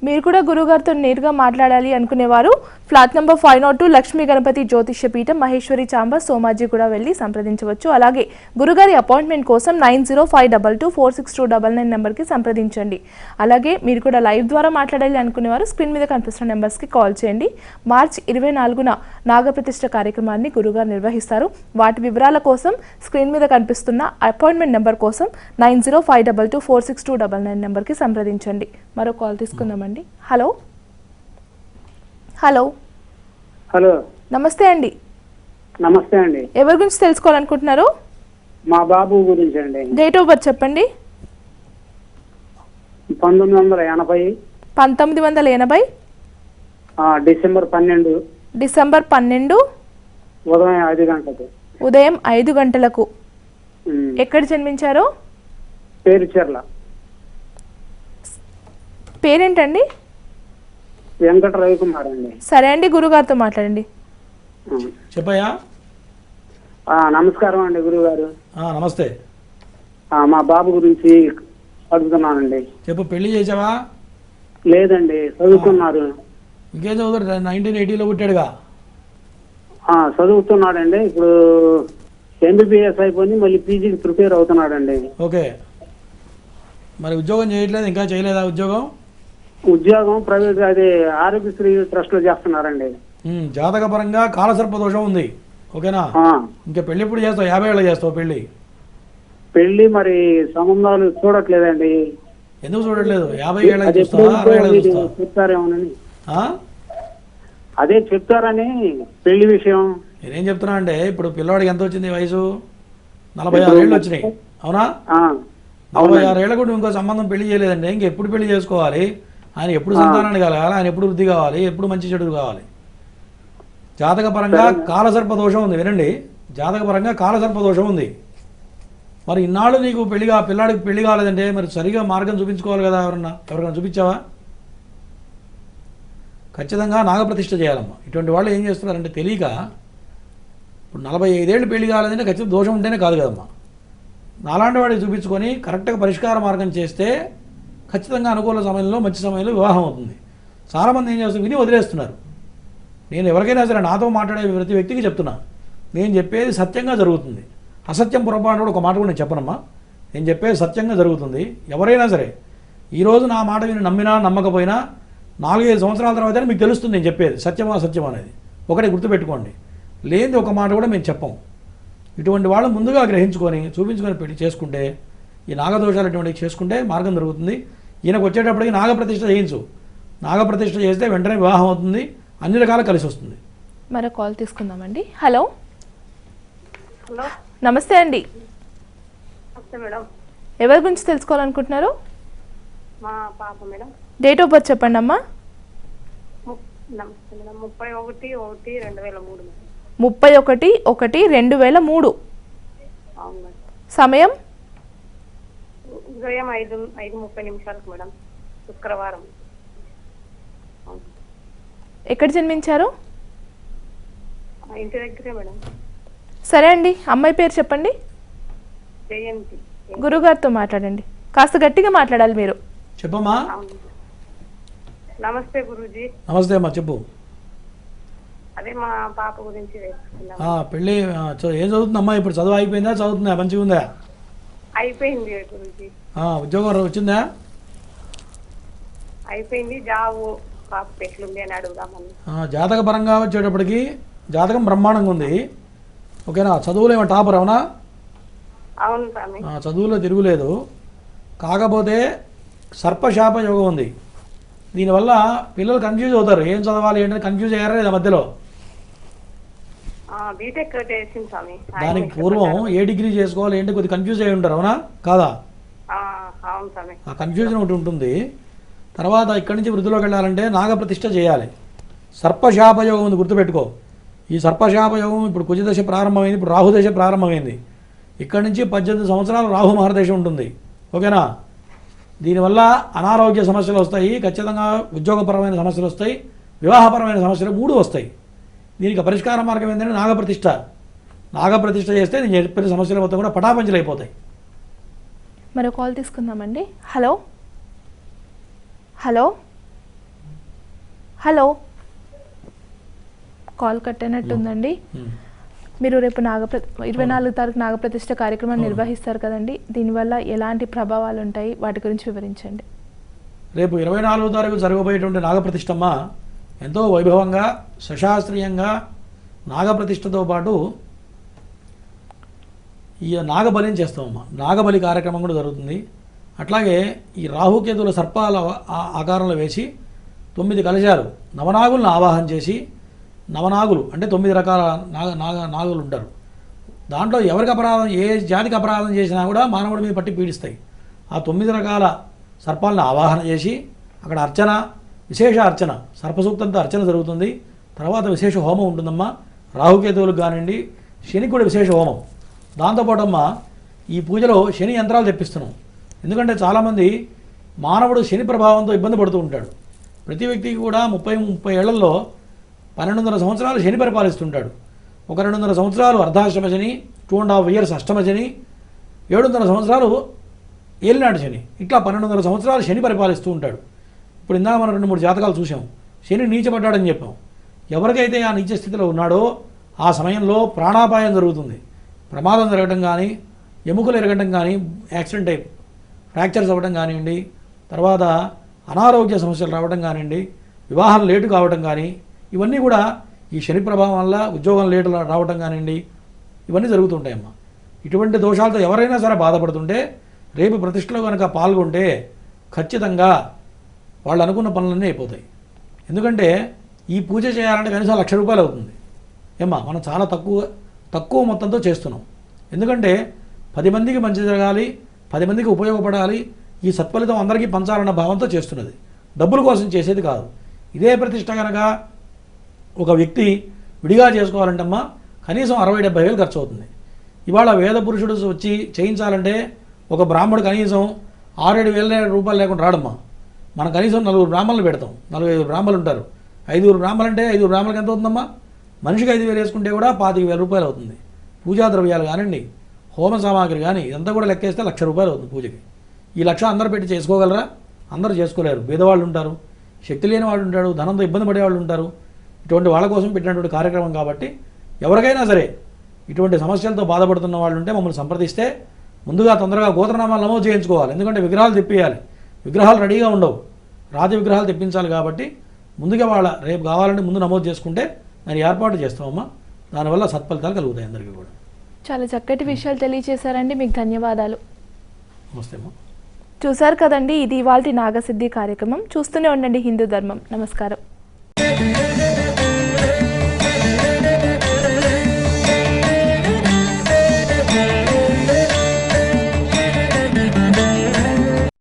మీరు కూడా గురుగారితో నేరుగా మాట్లాడాలి అనుకునేవారు ఫ్లాట్ నెంబర్ 502 లక్ష్మీ గణపతి జ్యోతిష్య పీఠం, మహేశ్వరి చాంబర్, సోమాజీ కూడా వెళ్ళి సంప్రదించవచ్చు. అలాగే గురుగారి అపాయింట్మెంట్ కోసం 9052246299 నెంబర్కి సంప్రదించండి. అలాగే మీరు కూడా లైవ్ ద్వారా మాట్లాడాలి అనుకునేవారు స్క్రీన్ మీద కనిపిస్తున్న నెంబర్స్కి కాల్ చేయండి. మార్చి 24న నాగప్రతిష్ఠ కార్యక్రమాన్ని గురుగారు నిర్వహిస్తారు. వాటి వివరాల కోసం స్క్రీన్ మీద కనిపిస్తున్న అపాయింట్మెంట్ నెంబర్ కోసం 9052246299 నెంబర్కి సంప్రదించండి. మరో కాల్ తీసుకుందామండి. హలో హలో హలో, నమస్తే అండి. నమస్తే అండి. ఎవరి గురించి తెలుసుకోవాలనుకుంటున్నారు? మా బాబు గురించి అండి. డేట్ ఆఫ్ బర్త్ చెప్పండి. 1980. 1980 డిసెంబర్ 12. డిసెంబర్ 12 ఉదయం 5 గంటలకు. ఉదయం 5 గంటలకు. ఎక్కడ జన్మించారు? పేరుచెర్ల. పేరేంటండి? వెంకట రవికుమార్ అండి. సరే అండి, గురుగారితో మాట్లాడండి. చెప్పయ్యా. నమస్కారం అండి గురుగారు. నమస్తే. మా బాబు గురించి అడుగుతున్నానండి. చెప్పు. పెళ్లి చేసావా? లేదండి, చదువుతున్నారు. ఇంకేం చదువుతాడు? 1980లో పుట్టాడుగా. చదువుతున్నాడండి. ఇప్పుడు MBBS అయిపోయి మళ్ళీ పీజీకి ప్రిపేర్ అవుతున్నాడండి. ఓకే. మరి ఉద్యోగం చేయట్లేదు? ఇంకా చేయలేదా ఉద్యోగం? ఉద్యోగం ప్రైవేట్, అది ఆరోగ్యశ్రీ ట్రస్ట్ లో చేస్తున్నారండి. జాతక పరంగా కాలసర్ప దోషం ఉంది. ఓకేనా? ఇంకా పెళ్లి ఎప్పుడు చేస్తావు? 50 ఏళ్ళ చేస్తావు పెళ్లి? పెళ్లి మరి సంబంధాలు చూడట్లేదండి. ఎందుకు చూడట్లేదు? 50 ఏళ్ళకి చూస్తావా? 60 ఏళ్ళకి చూస్తావా? చెప్తారేమోనని. అదే చెప్తారని పెళ్లి విషయం. నేనేం చెప్తున్నా అంటే, ఇప్పుడు పిల్లవాడికి ఎంత వచ్చింది వయసు? 46 ఏళ్ళు వచ్చినాయి. అవునా? 46 ఏళ్ళ కూడా ఇంకో సంబంధం పెళ్లి చేయలేదండి. ఇంకెప్పుడు పెళ్లి చేసుకోవాలి? ఆయన ఎప్పుడు సంతానాన్ని కలగాలి? ఆయన ఎప్పుడు వృద్ధి కావాలి? ఎప్పుడు మంచి చెడు కావాలి? జాతకపరంగా కాలసర్ప దోషం ఉంది. వినండి, జాతకపరంగా కాలసర్ప దోషం ఉంది. మరి ఇన్నాళ్ళు నీకు పిల్లాడికి పెళ్లి కాలేదంటే మరి సరిగా మార్గం చూపించుకోవాలి కదా. ఎవరికైనా చూపించావా? ఖచ్చితంగా నాగప్రతిష్ఠ చేయాలమ్మా. ఇటువంటి వాళ్ళు ఏం చేస్తున్నారంటే తెలియక, ఇప్పుడు 45 ఏళ్ళు పెళ్లి కాలేదంటే ఖచ్చితంగా దోషం ఉంటేనే కాదు కదమ్మా. నాలాంటి వాడికి చూపించుకొని కరెక్ట్గా పరిష్కార మార్గం చేస్తే ఖచ్చితంగా అనుకూల సమయంలో మంచి సమయంలో వివాహం అవుతుంది. చాలామంది ఏం చేస్తారు, విని వదిలేస్తున్నారు. నేను ఎవరికైనా సరే నాతో మాట్లాడే ప్రతి వ్యక్తికి చెప్తున్నా, నేను చెప్పేది సత్యంగా జరుగుతుంది. అసత్యం పొరపాటు కూడా ఒక మాట కూడా నేను చెప్పనమ్మా. నేను చెప్పేది సత్యంగా జరుగుతుంది. ఎవరైనా సరే ఈరోజు నా మాట విని నమ్మినా నమ్మకపోయినా 4-5 సంవత్సరాల తర్వాత మీకు తెలుస్తుంది నేను చెప్పేది సత్యమా సత్యం అనేది. ఒకటి గుర్తుపెట్టుకోండి, లేనిది ఒక మాట కూడా మేము చెప్పం. ఇటువంటి వాళ్ళు ముందుగా గ్రహించుకొని చూపించుకొని పెళ్లి చేసుకుంటే, ఈ నాగదోషాలు ఇటువంటివి చేసుకుంటే మార్గం దొరుకుతుంది. ఈయనకు వచ్చేటప్పటికి నాగప్రతిష్ఠ చేయించు. నాగప్రతిష్ఠ చేస్తే వెంటనే వివాహం అవుతుంది, అన్ని రకాల కలిసి వస్తుంది. మరో కాల్ తీసుకుందామండి. హలో, హలో, నమస్తే అండి. నమస్తే మేడం. ఎవరి గురించి తెలుసుకోవాలనుకుంటున్నారు? మా పాప మేడం. డేట్ ఆఫ్ బర్త్ చెప్పండి అమ్మా. నమస్తే మేడం. 31/1/2003 మేడం. 31/1/2003. అవును మేడం. సమయం ఉదయం 5:30 మేడం. శుక్రవారం. ఎక్కడ జన్మించారు? ఇంటి దగ్గరే మేడం. సరే అండి, అమ్మాయి పేరు చెప్పండి. జయంతి. గురుగారితో మాట్లాడండి. కాస్త గట్టిగా మాట్లాడాలి మీరు. చెప్పమ్మా. నమస్తే గురూజీ. నమస్తే అమ్మా, చెప్పు. అదే మా పాప గురించి తెలుసుకుందాం. పెళ్ళి ఏం చదువుతుందమ్మా? ఇప్పుడు చదువు అయిపోయిందా? చదువుతుందా? మంచిగా ఉందా? అయిపోయింది గురూజీ. ఉద్యోగం వచ్చిందా? అయిపోయింది. జాబ్ పాప ఎట్లుంది అని అడుగుదామని. జాతక పరంగా వచ్చేటప్పటికి జాతకం బ్రహ్మాండంగా ఉంది. ఓకేనా? చదువులో ఏమో టాపర్ అవునా? అవును స్వామి. చదువులో తిరుగులేదు. కాకపోతే సర్పశాప యోగం ఉంది. దీనివల్ల పిల్లలు కన్ఫ్యూజ్ అవుతారు, ఏం చదవాలి ఏంటని కన్ఫ్యూజ్ అయ్యారా లేదా మధ్యలో? బీటెక్ చేసింది స్వామి. దానికి పూర్వం ఏ డిగ్రీ చేసుకోవాలి ఏంటి కొద్దిగా కన్ఫ్యూజ్ అయ్యి ఉంటారు, అవునా కాదా? అవును స్వామి. ఆ కన్ఫ్యూజన్ ఒకటి ఉంటుంది. తర్వాత ఇక్కడి నుంచి వృద్ధిలోకి వెళ్ళాలంటే నాగప్రతిష్ఠ చేయాలి. సర్పశాపయోగం ఉంది, గుర్తుపెట్టుకో. ఈ సర్పశాపయోగం ఇప్పుడు కుజదశ ప్రారంభమైంది, ఇప్పుడు రాహుదశ ప్రారంభమైంది. ఇక్కడి నుంచి 18 సంవత్సరాలు రాహు మహర్దశ ఉంటుంది. ఓకేనా? దీనివల్ల అనారోగ్య సమస్యలు వస్తాయి, ఖచ్చితంగా ఉద్యోగపరమైన సమస్యలు వస్తాయి, వివాహపరమైన సమస్యలు 3 వస్తాయి. దీనికి పరిష్కార మార్గం ఏంటంటే నాగప్రతిష్ఠ. నాగప్రతిష్ఠ చేస్తే నేను చెప్పిన సమస్యలు మొత్తం కూడా పటాపంచలు అయిపోతాయి. మరో కాల్ తీసుకుందామండి. Hello hello hello, call cut అయినట్టుందండి. మీరు రేపు 24 తారీఖు నాగప్రతిష్ఠ కార్యక్రమాన్ని నిర్వహిస్తారు కదండి, దీనివల్ల ఎలాంటి ప్రభావాలు ఉంటాయి వాటి గురించి వివరించండి. రేపు 24 తారీఖు జరగబోయేటువంటి నాగప్రతిష్ఠమ్మ ఎంతో వైభవంగా సశాస్త్రీయంగా నాగప్రతిష్ఠతో పాటు ఈ నాగబలిని చేస్తామమ్మా. నాగబలి కార్యక్రమం కూడా జరుగుతుంది. అట్లాగే ఈ రాహుకేతుల సర్పాల ఆకారంలో వేసి 9 కలశాలు నవనాగులను ఆవాహన చేసి, నవనాగులు అంటే 9 రకాల నాగులు ఉంటారు. దాంట్లో ఎవరికి అపరాధం, ఏ జాతికి అపరాధం చేసినా కూడా మానవుడి మీద పట్టి పీడిస్తాయి. ఆ 9 రకాల సర్పాలను ఆవాహన చేసి అక్కడ అర్చన, విశేష అర్చన, సర్పసూక్తంతో అర్చన జరుగుతుంది. తర్వాత విశేష హోమం ఉంటుందమ్మా. రాహుకేతువులకు కానివ్వండి, శనికి కూడా విశేష హోమం. దాంతోపాటమ్మా ఈ పూజలో శని యంత్రాలు తెప్పిస్తున్నాం. ఎందుకంటే చాలామంది మానవుడు శని ప్రభావంతో ఇబ్బంది పడుతూ ఉంటాడు. ప్రతి వ్యక్తికి కూడా 30 ఏళ్లలో 1200 సంవత్సరాలు శని పరిపాలిస్తుంటాడు. ఒక 200 సంవత్సరాలు అర్ధాష్టమ శని, 2.5 years అష్టమ శని, 700 సంవత్సరాలు ఏలినాటి శని, ఇట్లా 1200 సంవత్సరాలు శని పరిపాలిస్తూ ఉంటాడు. ఇప్పుడు ఇందాక మనం 2-3 జాతకాలు చూసాం. శని నీచపడ్డాడని చెప్పాం. ఎవరికైతే ఆ నీచ స్థితిలో ఉన్నాడో ఆ సమయంలో ప్రాణాపాయం జరుగుతుంది. ప్రమాదం జరగడం కానీ, ఎముకలు ఎరగడం కానీ, యాక్సిడెంట్ టైప్ ఫ్రాక్చర్స్ అవ్వడం కానివ్వండి, తర్వాత అనారోగ్య సమస్యలు రావడం కానివ్వండి, వివాహం లేటు కావడం కానీ, ఇవన్నీ కూడా ఈ శని ప్రభావం వల్ల ఉద్యోగం లేటు రావడం కానివ్వండి, ఇవన్నీ జరుగుతుంటాయమ్మా. ఇటువంటి దోషాలతో ఎవరైనా సరే బాధపడుతుంటే రేపు ప్రతిష్టలో కనుక పాల్గొంటే ఖచ్చితంగా వాళ్ళు అనుకున్న పనులన్నీ అయిపోతాయి. ఎందుకంటే ఈ పూజ చేయాలంటే కనీసం 1,00,000 రూపాయలు అవుతుంది. ఏమ్మా, మనం చాలా తక్కువ మొత్తంతో చేస్తున్నాం. ఎందుకంటే 10 మందికి మంచి జరగాలి, 10 మందికి ఉపయోగపడాలి, ఈ సత్ఫలితం అందరికీ పంచాలన్న భావంతో చేస్తున్నది, డబ్బుల కోసం చేసేది కాదు. ఇదే ప్రతిష్ట కనుక ఒక వ్యక్తి విడిగా చేసుకోవాలంటమ్మా కనీసం 60-70 వేలు ఖర్చు అవుతుంది. ఇవాళ వేద పురుషుడు వచ్చి చేయించాలంటే ఒక బ్రాహ్మడు కనీసం 6-7 వేల రూపాయలు లేకుండా రాడమ్మా. మనం కనీసం 4 బ్రాహ్మణులు పెడతాం, 45 బ్రాహ్మణులు ఉంటారు. 5 బ్రాహ్మణులు అంటే 5 బ్రాహ్మణులకి ఎంత అవుతుందమ్మా? మనిషికి 5,000 వేసుకుంటే కూడా 25,000 రూపాయలు అవుతుంది. పూజా ద్రవ్యాలు కానివ్వండి, హోమ సామాగ్రి కానీ ఇదంతా కూడా లెక్కేస్తే 1,00,000 రూపాయలు అవుతుంది పూజకి. ఈ 1,00,000 అందరూ పెట్టి చేసుకోగలరా? అందరూ చేసుకోలేరు. పేదవాళ్ళు ఉంటారు, శక్తి లేని వాళ్ళు ఉంటాడు, ధనంతో ఇబ్బంది పడేవాళ్ళు ఉంటారు. ఇటువంటి వాళ్ళ కోసం పెట్టినటువంటి కార్యక్రమం కాబట్టి ఎవరికైనా సరే ఇటువంటి సమస్యలతో బాధపడుతున్న వాళ్ళు ఉంటే మమ్మల్ని సంప్రదిస్తే ముందుగా తొందరగా గోత్రనామాలు నమోదు చేయించుకోవాలి. ఎందుకంటే విగ్రహాలు తెప్పియాలి, విగ్రహాలు రెడీగా ఉండవు, రాతి విగ్రహాలు తెప్పించాలి. కాబట్టి ముందుగా వాళ్ళ రేపు కావాలంటే ముందు నమోదు చేసుకుంటే దాన్ని ఏర్పాటు చేస్తామమ్మా. దానివల్ల సత్ఫలితాలు కలుగుతాయి అందరికీ కూడా. చాలా చక్కటి విషయాలు తెలియజేశారండి, మీకు ధన్యవాదాలు. నమస్తే అమ్మా. చూశారు కదండి, ఇది ఇవాల్టి నాగసిద్ధి కార్యక్రమం. చూస్తూనే ఉండండి హిందూ ధర్మం. నమస్కారం.